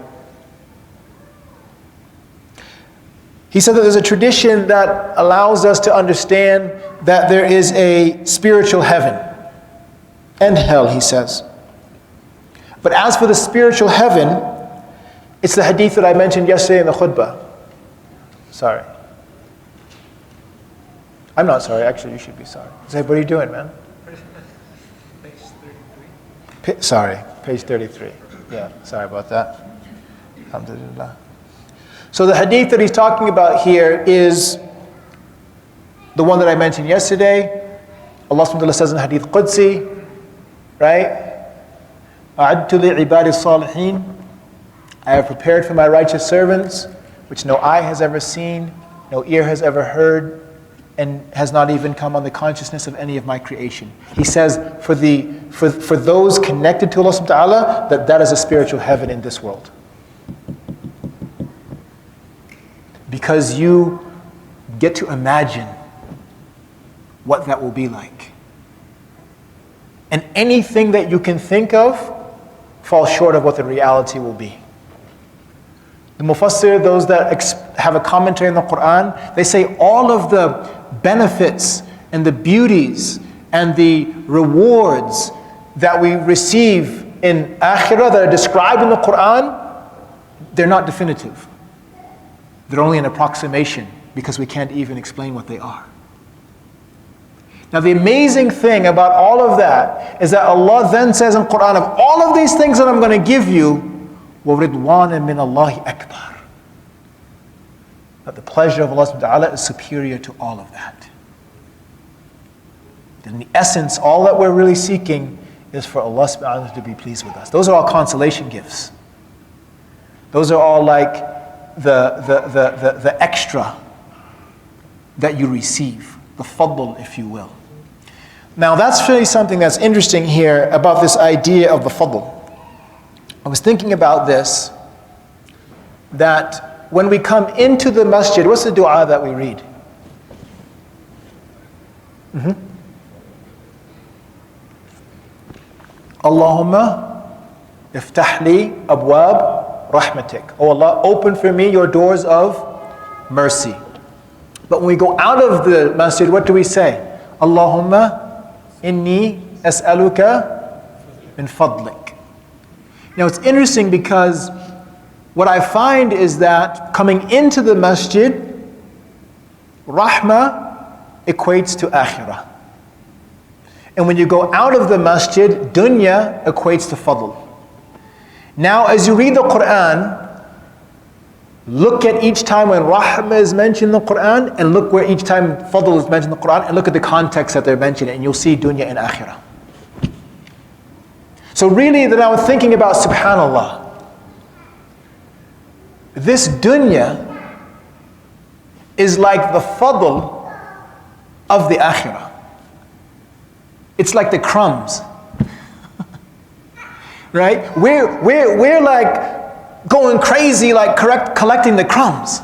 A: He said that there's a tradition that allows us to understand that there is a spiritual heaven and hell, he says. But as for the spiritual heaven, it's the hadith that I mentioned yesterday in the khutbah. Sorry. I'm not sorry, actually you should be sorry. Say, what are you doing, man?
B: Page 33.
A: Sorry, page 33. Yeah, sorry about that. Alhamdulillah. So the hadith that he's talking about here is the one that I mentioned yesterday. Allah subhanahu wa ta'ala says in Hadith Qudsi, right? أَعَدْتُ لِعِبَادِ الصَّالِحِينَ, I have prepared for my righteous servants, which no eye has ever seen, no ear has ever heard, and has not even come on the consciousness of any of my creation. He says for those connected to Allah subhanahu wa ta'ala, that is a spiritual heaven in this world. Because you get to imagine what that will be like. And anything that you can think of falls short of what the reality will be. The Mufassir, those that have a commentary on the Quran, they say all of the benefits and the beauties and the rewards that we receive in Akhirah that are described in the Quran, they're not definitive. They're only an approximation because we can't even explain what they are. Now the amazing thing about all of that is that Allah then says in Quran, of all of these things that I'm going to give you, وَرِضْوَانًا مِّنَ اللَّهِ أَكْبَرُ, that the pleasure of Allah subhanahu wa ta'ala is superior to all of that. In the essence, all that we're really seeking is for Allah subhanahu wa ta'ala to be pleased with us. Those are all consolation gifts. Those are all like the extra that you receive, the fadl, if you will. Now that's really something that's interesting here about this idea of the fadl. I was thinking about this, that when we come into the masjid, what's the dua that we read? Allahumma iftah li abwab rahmatik. Oh Allah, open for me your doors of mercy. But when we go out of the masjid, what do we say? Allahumma inni as'aluka min fadlik. Now it's interesting because what I find is that coming into the masjid, rahmah equates to akhirah. And when you go out of the masjid, dunya equates to fadl. Now as you read the Quran, look at each time when rahmah is mentioned in the Quran, and look where each time fadl is mentioned in the Quran, and look at the context that they're mentioned, and you'll see dunya and akhirah. So really, then I was thinking about, subhanallah, this dunya is like the fadl of the akhirah. It's like the crumbs. Right? We're like going crazy, like collecting the crumbs.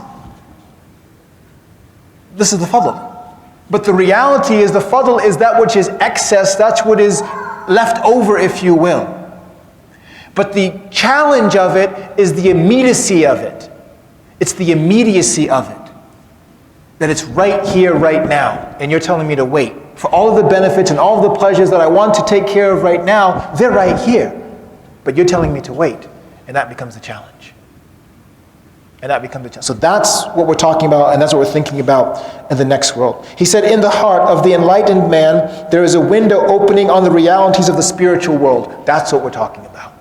A: This is the fadl. But the reality is the fadl is that which is excess, that's what is left over, if you will. But the challenge of it is the immediacy of it. It's the immediacy of it. That it's right here, right now. And you're telling me to wait. For all of the benefits and all of the pleasures that I want to take care of right now, they're right here. But you're telling me to wait. And that becomes the challenge. And that becomes the challenge. So that's what we're talking about, and that's what we're thinking about in the next world. He said, in the heart of the enlightened man, there is a window opening on the realities of the spiritual world. That's what we're talking about.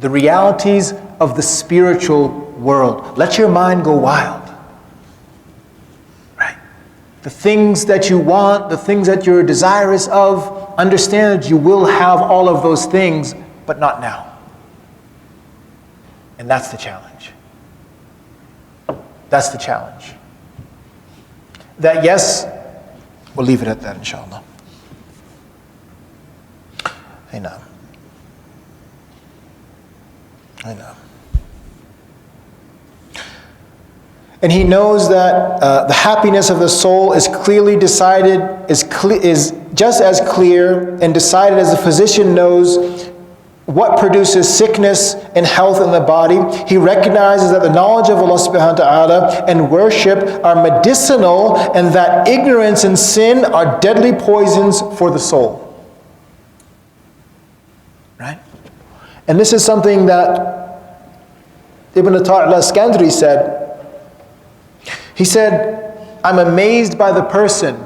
A: The realities of the spiritual world. Let your mind go wild. Right? The things that you want, the things that you're desirous of, understand that you will have all of those things, but not now. And that's the challenge. That's the challenge. That yes, we'll leave it at that, inshallah. I know. And he knows that the happiness of the soul is clearly decided, is just as clear and decided as the physician knows what produces sickness and health in the body. He recognizes that the knowledge of Allah subhanahu wa ta'ala and worship are medicinal, and that ignorance and sin are deadly poisons for the soul. Right? And this is something that Ibn Atar al-Iskandari said. He said, I'm amazed by the person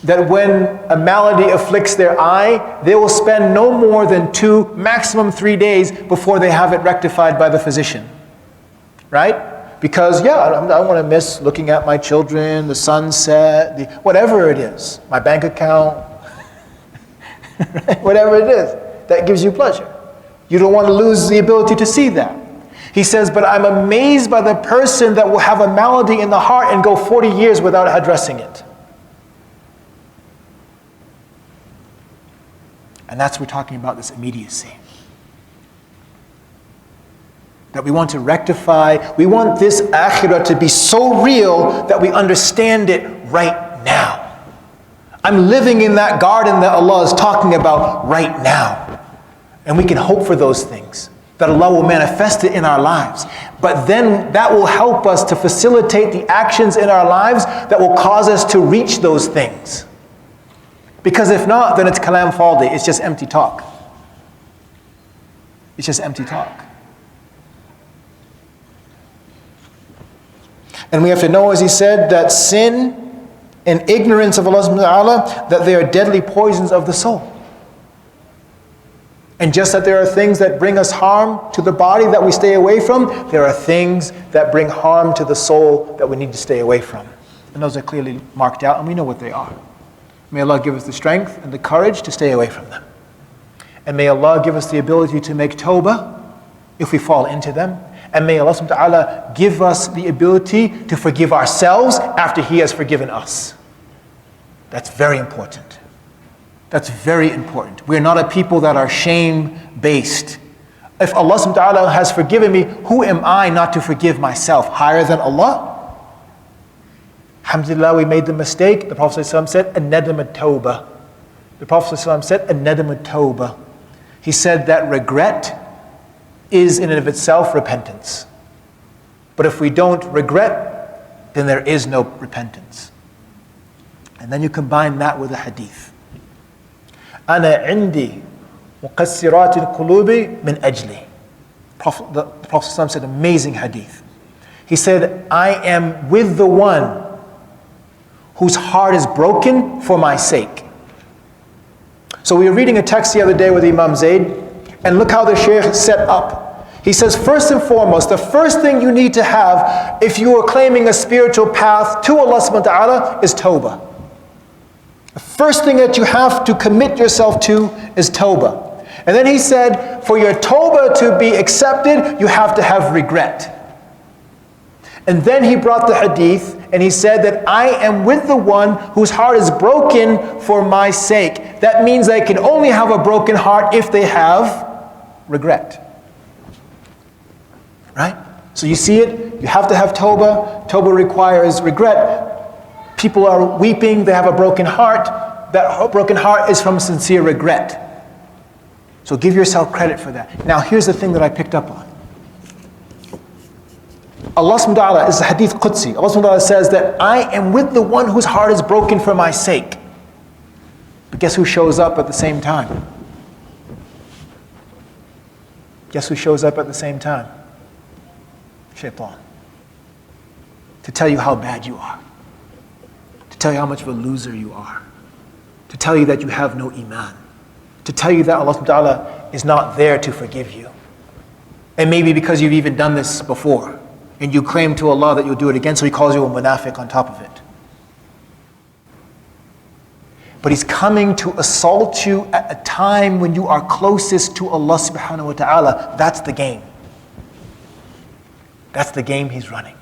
A: that when a malady afflicts their eye, they will spend no more than 2, maximum 3 days before they have it rectified by the physician. Right? Because, yeah, I don't want to miss looking at my children, the sunset, whatever it is, my bank account, whatever it is that gives you pleasure. You don't want to lose the ability to see that. He says, but I'm amazed by the person that will have a malady in the heart and go 40 years without addressing it. And that's what we're talking about, this immediacy. That we want to rectify, we want this akhirah to be so real that we understand it right now. I'm living in that garden that Allah is talking about right now. And we can hope for those things, that Allah will manifest it in our lives. But then that will help us to facilitate the actions in our lives that will cause us to reach those things. Because if not, then it's kalam faldi, it's just empty talk. It's just empty talk. And we have to know, as he said, that sin and ignorance of Allah subhanahu wa ta'ala, that they are deadly poisons of the soul. And just that there are things that bring us harm to the body that we stay away from, there are things that bring harm to the soul that we need to stay away from. And those are clearly marked out, and we know what they are. May Allah give us the strength and the courage to stay away from them. And may Allah give us the ability to make tawbah if we fall into them. And may Allah subhanahu wa ta'ala give us the ability to forgive ourselves after He has forgiven us. That's very important. That's very important. We're not a people that are shame-based. If Allah subhanahu wa ta'ala has forgiven me, who am I not to forgive myself? Higher than Allah? Alhamdulillah, we made the mistake. The Prophet ﷺ said, an-nadam at-tawbah. The Prophet ﷺ said, an-nadam at-tawbah. He said that regret is in and of itself repentance. But if we don't regret, then there is no repentance. And then you combine that with a hadith. أنا عندي مقصرات القلوب من أجلي. The Prophet ﷺ said, amazing hadith. He said, I am with the one whose heart is broken for my sake. So we were reading a text the other day with Imam Zayd, and look how the Shaykh set up. He says, first and foremost, the first thing you need to have if you are claiming a spiritual path to Allah subhanahu wa ta'ala is tawbah. The first thing that you have to commit yourself to is tawbah. And then he said, for your tawbah to be accepted, you have to have regret. And then he brought the hadith, and he said that I am with the one whose heart is broken for my sake. That means they can only have a broken heart if they have regret. Right? So you see it, you have to have tawbah. Tawbah requires regret. People are weeping, they have a broken heart. That broken heart is from sincere regret. So give yourself credit for that. Now here's the thing that I picked up on. Allah subhanahu wa ta'ala, is a hadith Qudsi. Allah subhanahu wa ta'ala says that I am with the one whose heart is broken for my sake. But guess who shows up at the same time? Guess who shows up at the same time? Shaitan. To tell you how bad you are. To tell you how much of a loser you are. To tell you that you have no iman. To tell you that Allah subhanahu wa ta'ala is not there to forgive you. And maybe because you've even done this before. And you claim to Allah that you'll do it again, so He calls you a munafiq on top of it. But He's coming to assault you at a time when you are closest to Allah subhanahu wa ta'ala. That's the game. That's the game He's running.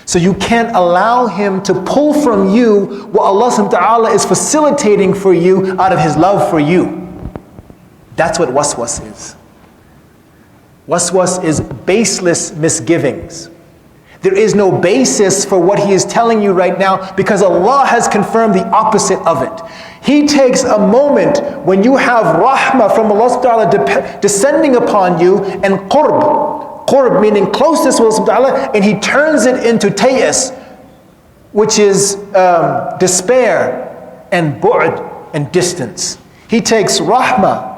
A: So you can't allow Him to pull from you what Allah subhanahu wa ta'ala is facilitating for you out of His love for you. That's what waswas is. Waswas is baseless misgivings. There is no basis for what He is telling you right now because Allah has confirmed the opposite of it. He takes a moment when you have rahmah from Allah subhanahu wa ta'ala descending upon you and qurb meaning closeness with Allah subhanahu wa ta'ala, and He turns it into tayas, which is despair and bu'd and distance. He takes rahmah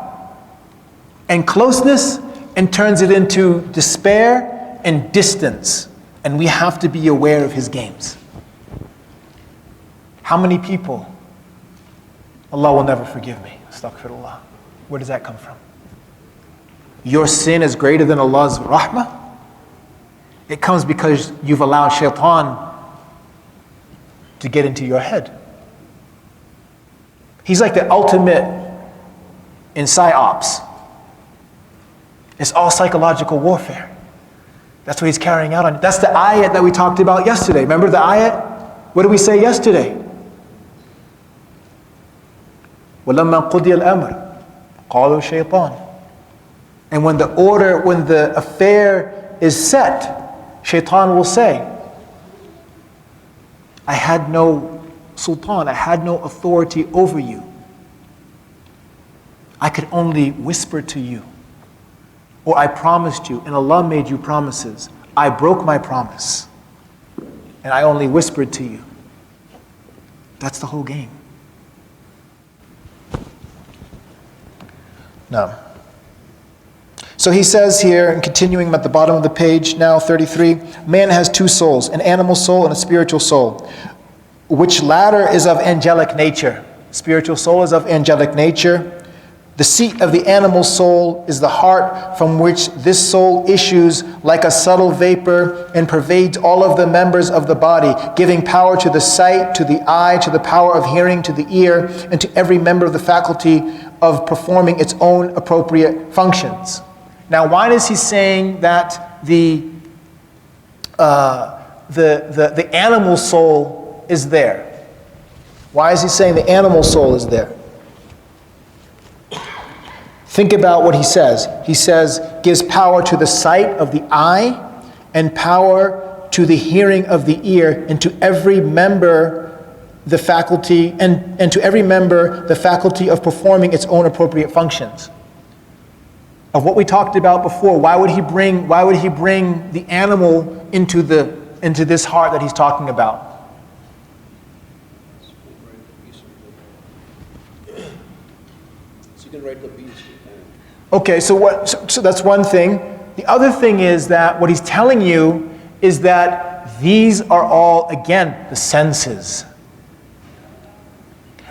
A: and closeness and turns it into despair and distance. And we have to be aware of His games. How many people? Allah will never forgive me. Astaghfirullah. Where does that come from? Your sin is greater than Allah's rahmah? It comes because you've allowed shaitan to get into your head. He's like the ultimate in psyops. It's all psychological warfare. That's what he's carrying out on. That's the ayat that we talked about yesterday. Remember the ayat? What did we say yesterday? وَلَمَّا قُضِيَ الْأَمْرِ قَالُوا شَيْطَانٌ. And when the affair is set, shaitan will say, I had no sultan, I had no authority over you. I could only whisper to you. Or I promised you, and Allah made you promises. I broke my promise, and I only whispered to you. That's the whole game. Now, so he says here, and continuing at the bottom of the page, now 33, man has two souls, an animal soul and a spiritual soul, which latter is of angelic nature. Spiritual soul is of angelic nature. The seat of the animal soul is the heart, from which this soul issues like a subtle vapor and pervades all of the members of the body, giving power to the sight, to the eye, to the power of hearing, to the ear, and to every member of the faculty of performing its own appropriate functions. Now, why is he saying that the animal soul is there? Why is he saying the animal soul is there? Think about what he says. He says, gives power to the sight of the eye and power to the hearing of the ear, and to every member the faculty, and to every member the faculty of performing its own appropriate functions. Of what we talked about before, why would he bring the animal into this heart that he's talking about? So you can write the beats. Okay, so that's one thing. The other thing is that what he's telling you is that these are all, again, the senses.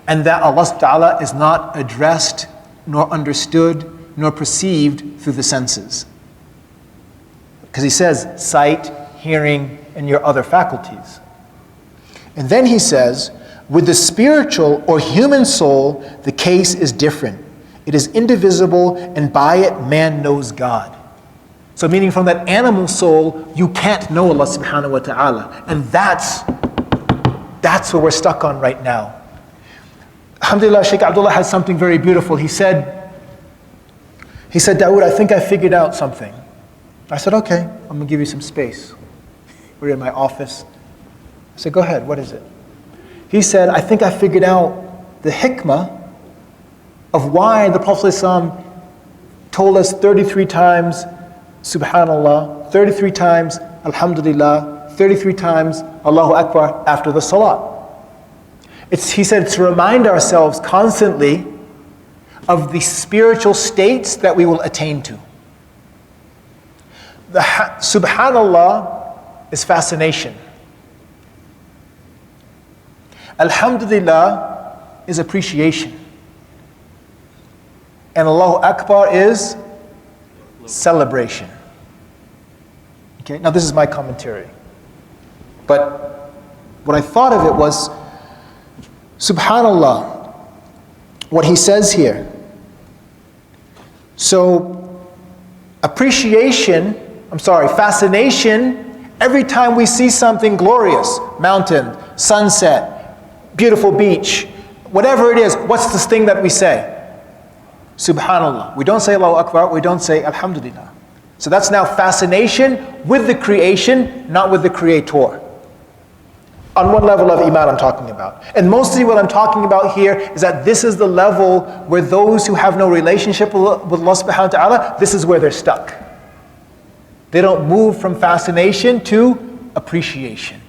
A: And that Allah subhanahu wa ta'ala is not addressed, nor understood, nor perceived through the senses. Because he says sight, hearing, and your other faculties. And then he says, with the spiritual or human soul, the case is different. It is indivisible, and by it man knows God. So meaning from that animal soul, you can't know Allah subhanahu wa ta'ala. And that's what we're stuck on right now. Alhamdulillah, Shaykh Abdullah has something very beautiful. He said, Dawood, I think I figured out something. I said, okay, I'm going to give you some space. We're in my office. I said, go ahead, what is it? He said, I think I figured out the hikmah of why the Prophet ﷺ told us 33 times, Subhanallah, 33 times, Alhamdulillah, 33 times, Allahu Akbar after the Salat. He said, it's to remind ourselves constantly of the spiritual states that we will attain to. The Subhanallah is fascination. Alhamdulillah is appreciation. And Allahu Akbar is celebration. Okay, now this is my commentary. But what I thought of it was, Subhanallah, what he says here. So, fascination, every time we see something glorious, mountain, sunset, beautiful beach, whatever it is, what's this thing that we say? Subhanallah. We don't say Allahu Akbar, we don't say Alhamdulillah. So that's now fascination with the creation, not with the creator. On one level of Iman I'm talking about. And mostly what I'm talking about here is that this is the level where those who have no relationship with Allah subhanahu wa ta'ala, this is where they're stuck. They don't move from fascination to appreciation,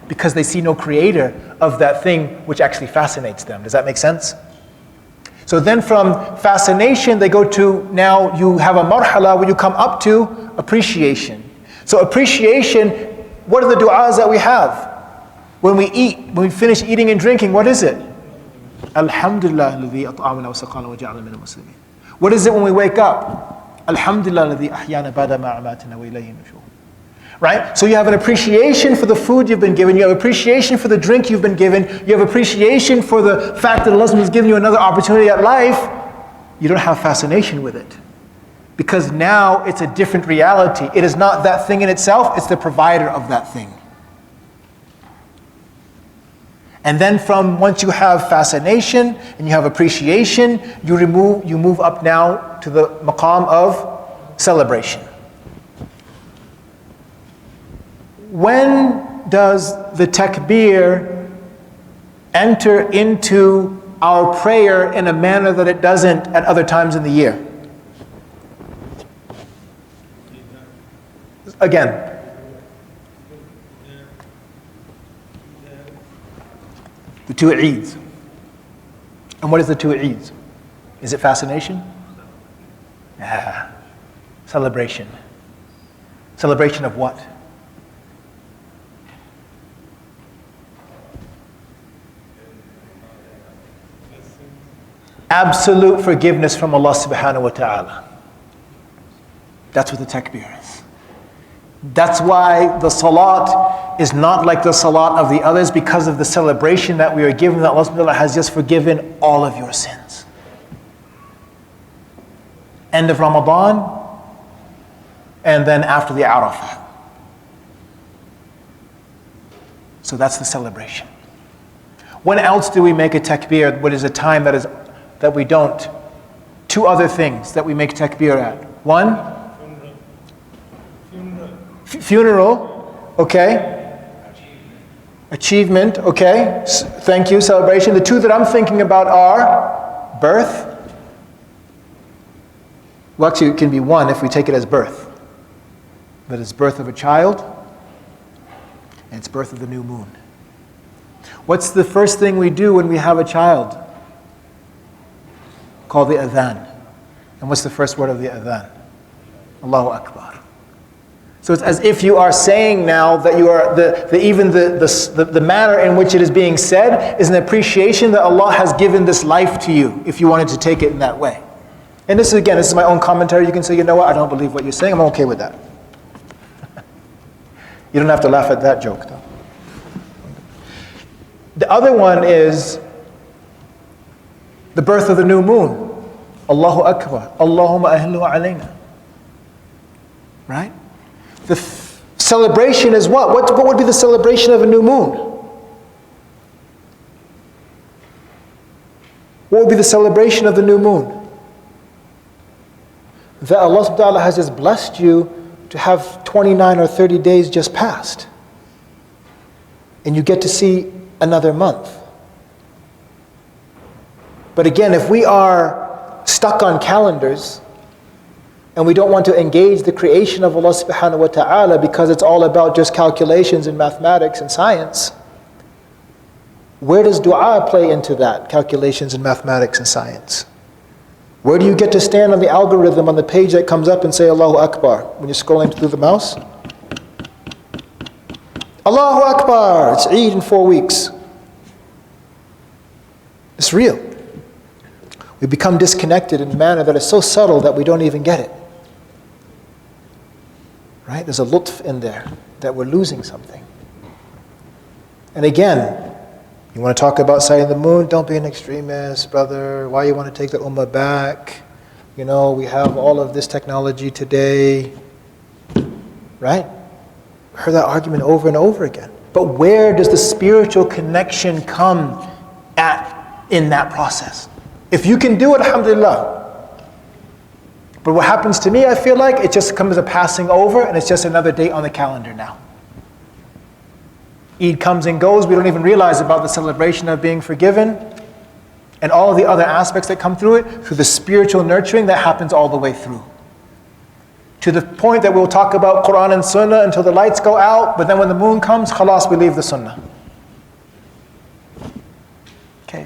A: because they see no creator of that thing which actually fascinates them. Does that make sense? So then from fascination, they go to, now you have a marhala where you come up to appreciation. So appreciation, what are the du'as that we have? When we eat, when we finish eating and drinking, what is it? Alhamdulillah alladhi at'amana wa saqana wa ja'alana minal muslimin. What is it when we wake up? Alhamdulillah alladhi ahyana ba'da ma amatana wa ilayhi nushur. Right? So you have an appreciation for the food you've been given, you have appreciation for the drink you've been given, you have appreciation for the fact that Allah has given you another opportunity at life. You don't have fascination with it. Because now it's a different reality. It is not that thing in itself, it's the provider of that thing. And then from once you have fascination and you have appreciation, you move up now to the maqam of celebration. When does the takbir enter into our prayer in a manner that it doesn't at other times in the year? Again. The two Eids. And what is the two Eids? Is it fascination? Celebration. Celebration of what? Absolute forgiveness from Allah subhanahu wa ta'ala. That's what the takbir is. That's why the salat is not like the salat of the others, because of the celebration that we are given, that Allah subhanahu wa ta'ala has just forgiven all of your sins. End of Ramadan, and then after the Arafah. So that's the celebration. When else do we make a takbir? What is a time that we don't? Two other things that we make takbir at. One, funeral, okay. Achievement, okay. Thank you, celebration. The two that I'm thinking about are birth. Well, actually, it can be one if we take it as birth. But it's birth of a child, and it's birth of the new moon. What's the first thing we do when we have a child? Called the adhan. And what's the first word of the adhan? Allahu Akbar. So it's as if you are saying now that you are the manner in which it is being said is an appreciation that Allah has given this life to you, if you wanted to take it in that way. And this is my own commentary. You can say, you know what, I don't believe what you're saying. I'm okay with that. You don't have to laugh at that joke, though. The other one is the birth of the new moon. Allahu Akbar. Allahumma ahillu alayna. Right? The celebration is what? What would be the celebration of a new moon? What would be the celebration of the new moon? That Allah subhanahu wa ta'ala has just blessed you to have 29 or 30 days just passed. And you get to see another month. But again, if we are stuck on calendars and we don't want to engage the creation of Allah subhanahu wa ta'ala because it's all about just calculations and mathematics and science, where does dua play into that, calculations and mathematics and science? Where do you get to stand on the algorithm on the page that comes up and say Allahu Akbar when you're scrolling through the mouse? Allahu Akbar! It's Eid in 4 weeks. It's real. We become disconnected in a manner that is so subtle that we don't even get it. Right? There's a lutf in there that we're losing something. And again, you want to talk about sighting the moon? Don't be an extremist, brother. Why you want to take the ummah back? You know, we have all of this technology today. Right? I heard that argument over and over again. But where does the spiritual connection come at in that process? If you can do it, alhamdulillah. But what happens to me, I feel like it just comes a passing over and it's just another date on the calendar now. Eid comes and goes, we don't even realize about the celebration of being forgiven and all of the other aspects that come through it, through the spiritual nurturing that happens all the way through. To the point that we'll talk about Quran and Sunnah until the lights go out, but then when the moon comes, khalas, we leave the Sunnah. Okay.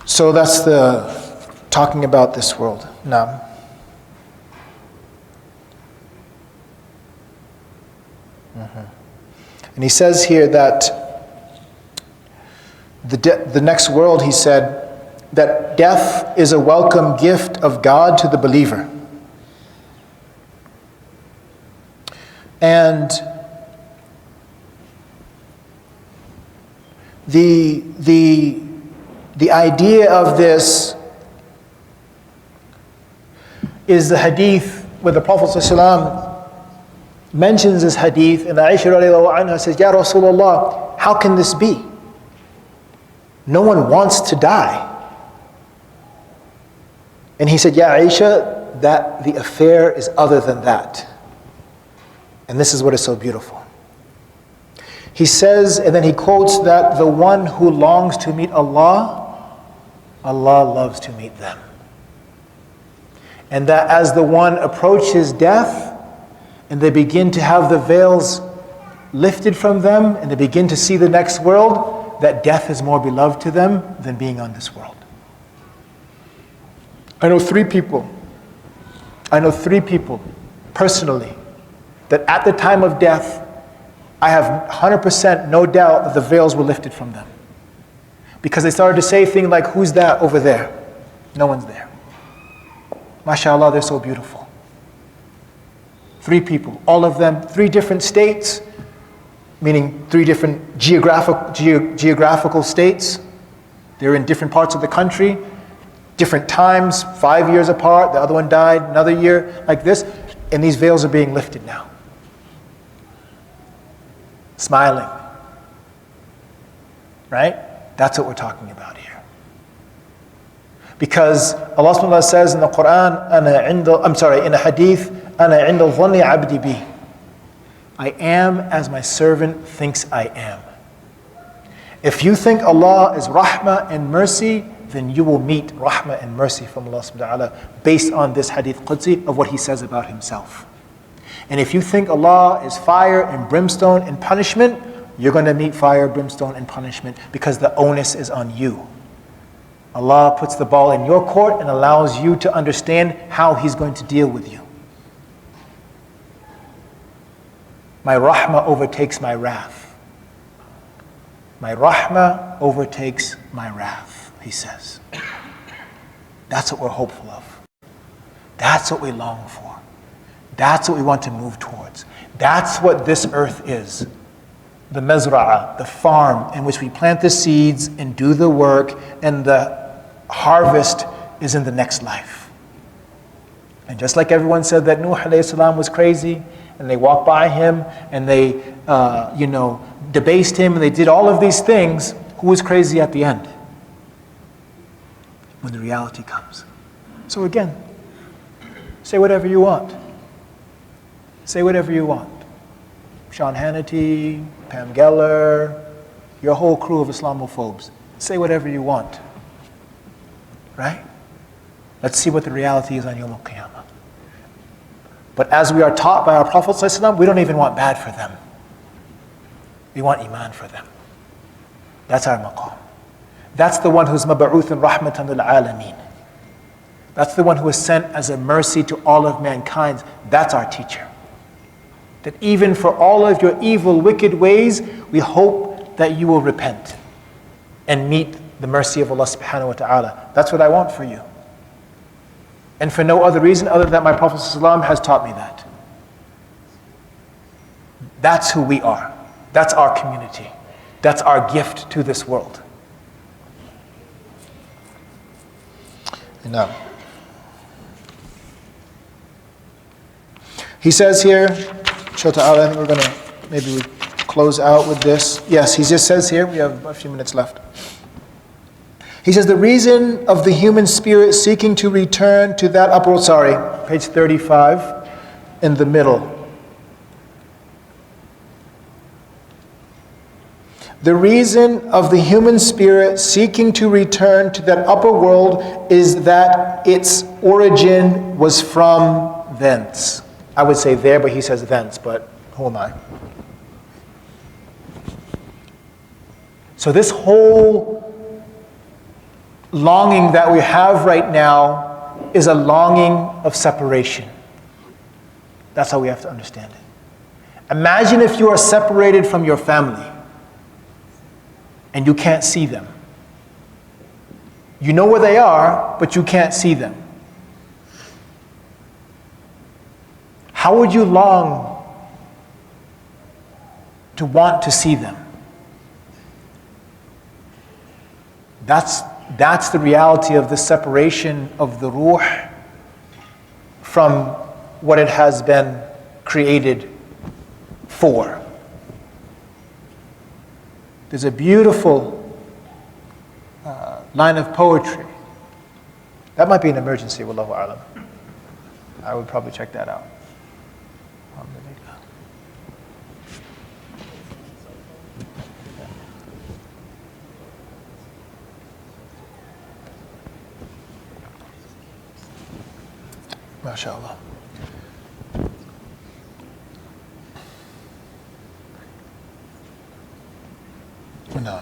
A: So that's the talking about this world. Now. And he says here that the next world, he said, that death is a welcome gift of God to the believer. And the idea of this is the hadith where the Prophet ﷺ mentions this hadith, and Aisha radiallahu anha says, Ya Rasulullah, how can this be? No one wants to die. And he said, Ya Aisha, that the affair is other than that. And this is what is so beautiful. He says, and then he quotes that the one who longs to meet Allah, Allah loves to meet them. And that as the one approaches death, and they begin to have the veils lifted from them, and they begin to see the next world, that death is more beloved to them than being on this world. I know three people personally that at the time of death, I have 100% no doubt that the veils were lifted from them. Because they started to say things like, who's that over there? No one's there. MashaAllah, they're so beautiful. Three people, all of them, three different states, meaning three different geographical states. They're in different parts of the country, different times, 5 years apart, the other one died another year, like this, and these veils are being lifted now. Smiling. Right? That's what we're talking about here. Because Allah subhanahu wa ta'ala says in the Quran, in a hadith, أَنَا عِنْدَ الظَّنِّ عَبْدِ بِي. I am as my servant thinks I am. If you think Allah is rahmah and mercy, then you will meet rahmah and mercy from Allah subhanahu wa ta'ala based on this hadith Qudsi of what He says about Himself. And if you think Allah is fire and brimstone and punishment, you're going to meet fire, brimstone, and punishment because the onus is on you. Allah puts the ball in your court and allows you to understand how He's going to deal with you. My rahmah overtakes my wrath. My rahmah overtakes my wrath, He says. That's what we're hopeful of. That's what we long for. That's what we want to move towards. That's what this earth is. The mezra'ah, the farm in which we plant the seeds and do the work, and the harvest is in the next life. And just like everyone said that Nuh alayhi salam was crazy, and they walked by him, and they debased him, and they did all of these things, who was crazy at the end? When the reality comes. So again, say whatever you want. Say whatever you want. Sean Hannity, Pam Geller, your whole crew of Islamophobes. Say whatever you want. Right? Let's see what the reality is on Yawm al-Qiyamah. But as we are taught by our Prophet ﷺ, we don't even want bad for them. We want iman for them. That's our maqam. That's the one who's mab'uthun rahmatan lil alameen. That's the one who is sent as a mercy to all of mankind. That's our teacher. That even for all of your evil, wicked ways, we hope that you will repent and meet the mercy of Allah subhanahu wa ta'ala. That's what I want for you. And for no other reason other than my Prophet ﷺ has taught me that. That's who we are. That's our community. That's our gift to this world. Now, he says here, Ta'ala, I think we're going to maybe close out with this. Yes, he just says here, we have a few minutes left. He says, the reason of the human spirit seeking to return to that upper world, page 35, in the middle. The reason of the human spirit seeking to return to that upper world is that its origin was from thence. I would say there, but he says thence, but who am I? So this whole longing that we have right now is a longing of separation. That's how we have to understand it. Imagine if you are separated from your family and you can't see them. You know where they are, but you can't see them. How would you long to want to see them? That's the reality of the separation of the ruh from what it has been created for. There's a beautiful line of poetry. That might be an emergency, wallahu alam. I would probably check that out. MashaAllah. No.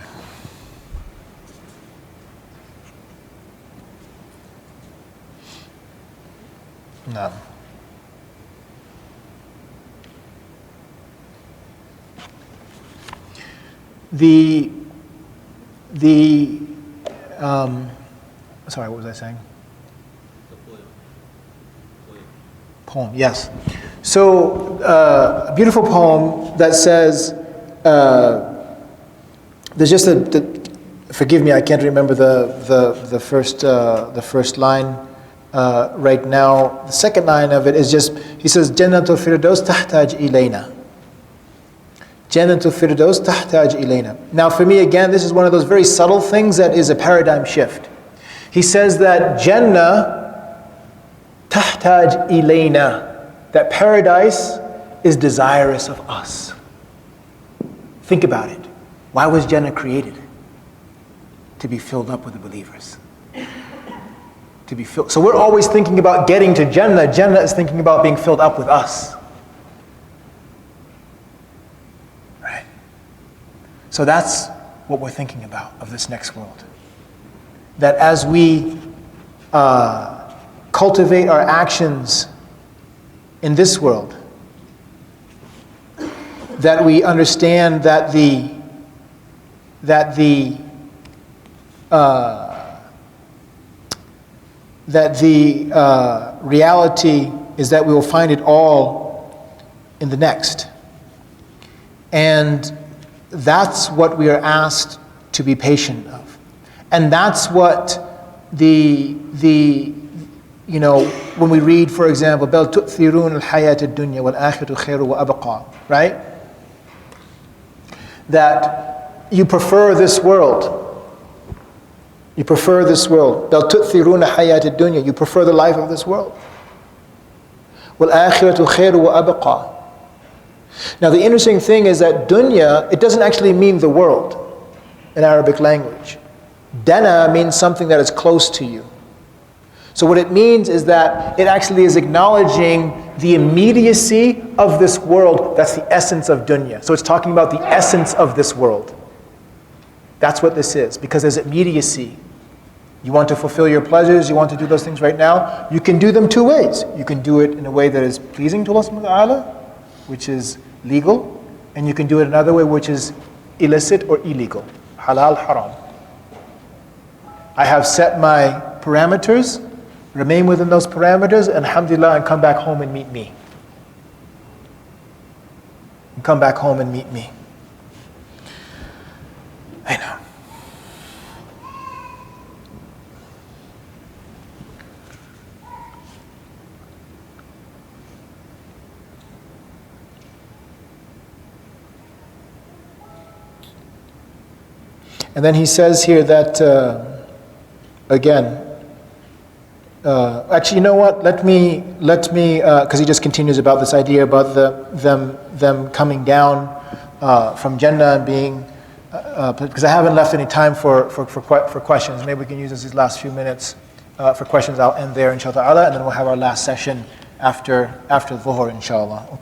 A: No. Sorry, what was I saying? Poem, yes. So, a beautiful poem that says, there's just forgive me, I can't remember the first line right now. The second line of it is just, he says, Jannatul Firdaus tahtaj ilayna. Jannatul Firdaus tahtaj ilayna. Now for me, again, this is one of those very subtle things that is a paradigm shift. He says that Jannah tahtaj ilayna, that paradise is desirous of us. Think about it. Why was Jannah created? To be filled up with the believers. To be filled. So we're always thinking about getting to Jannah. Jannah is thinking about being filled up with us. Right? So that's what we're thinking about of this next world. That as we cultivate our actions in this world, that we understand that the reality is that we will find it all in the next. And that's what we are asked to be patient of. And that's what when we read, for example, بَلْ تُؤْثِرُونَ الْحَيَاةَ الدُّنْيَا وَالْآخِرَةُ خَيْرٌ وَأَبْقَى, right? That you prefer this world. You prefer this world. بَلْ تُؤْثِرُونَ حَيَاةَ الدُّنْيا. You prefer the life of this world. وَالْآخِرَةُ خَيْرٌ وَأَبْقَى. Now the interesting thing is that dunya, it doesn't actually mean the world in Arabic language. Dana means something that is close to you. So what it means is that it actually is acknowledging the immediacy of this world. That's the essence of dunya. So it's talking about the essence of this world. That's what this is, because there's immediacy. You want to fulfill your pleasures, you want to do those things right now, you can do them two ways. You can do it in a way that is pleasing to Allah subhanahu wa ta'ala, which is legal, and you can do it another way, which is illicit or illegal. Halal, haram. I have set my parameters, remain within those parameters, and alhamdulillah, and come back home and meet me. And come back home and meet me. I know. And then he says here that, again, actually, you know what? Let me, because he just continues about this idea about them coming down from Jannah and being, because I haven't left any time for questions. Maybe we can use these last few minutes for questions. I'll end there, inshallah, and then we'll have our last session after Dhuhr, inshallah. Okay.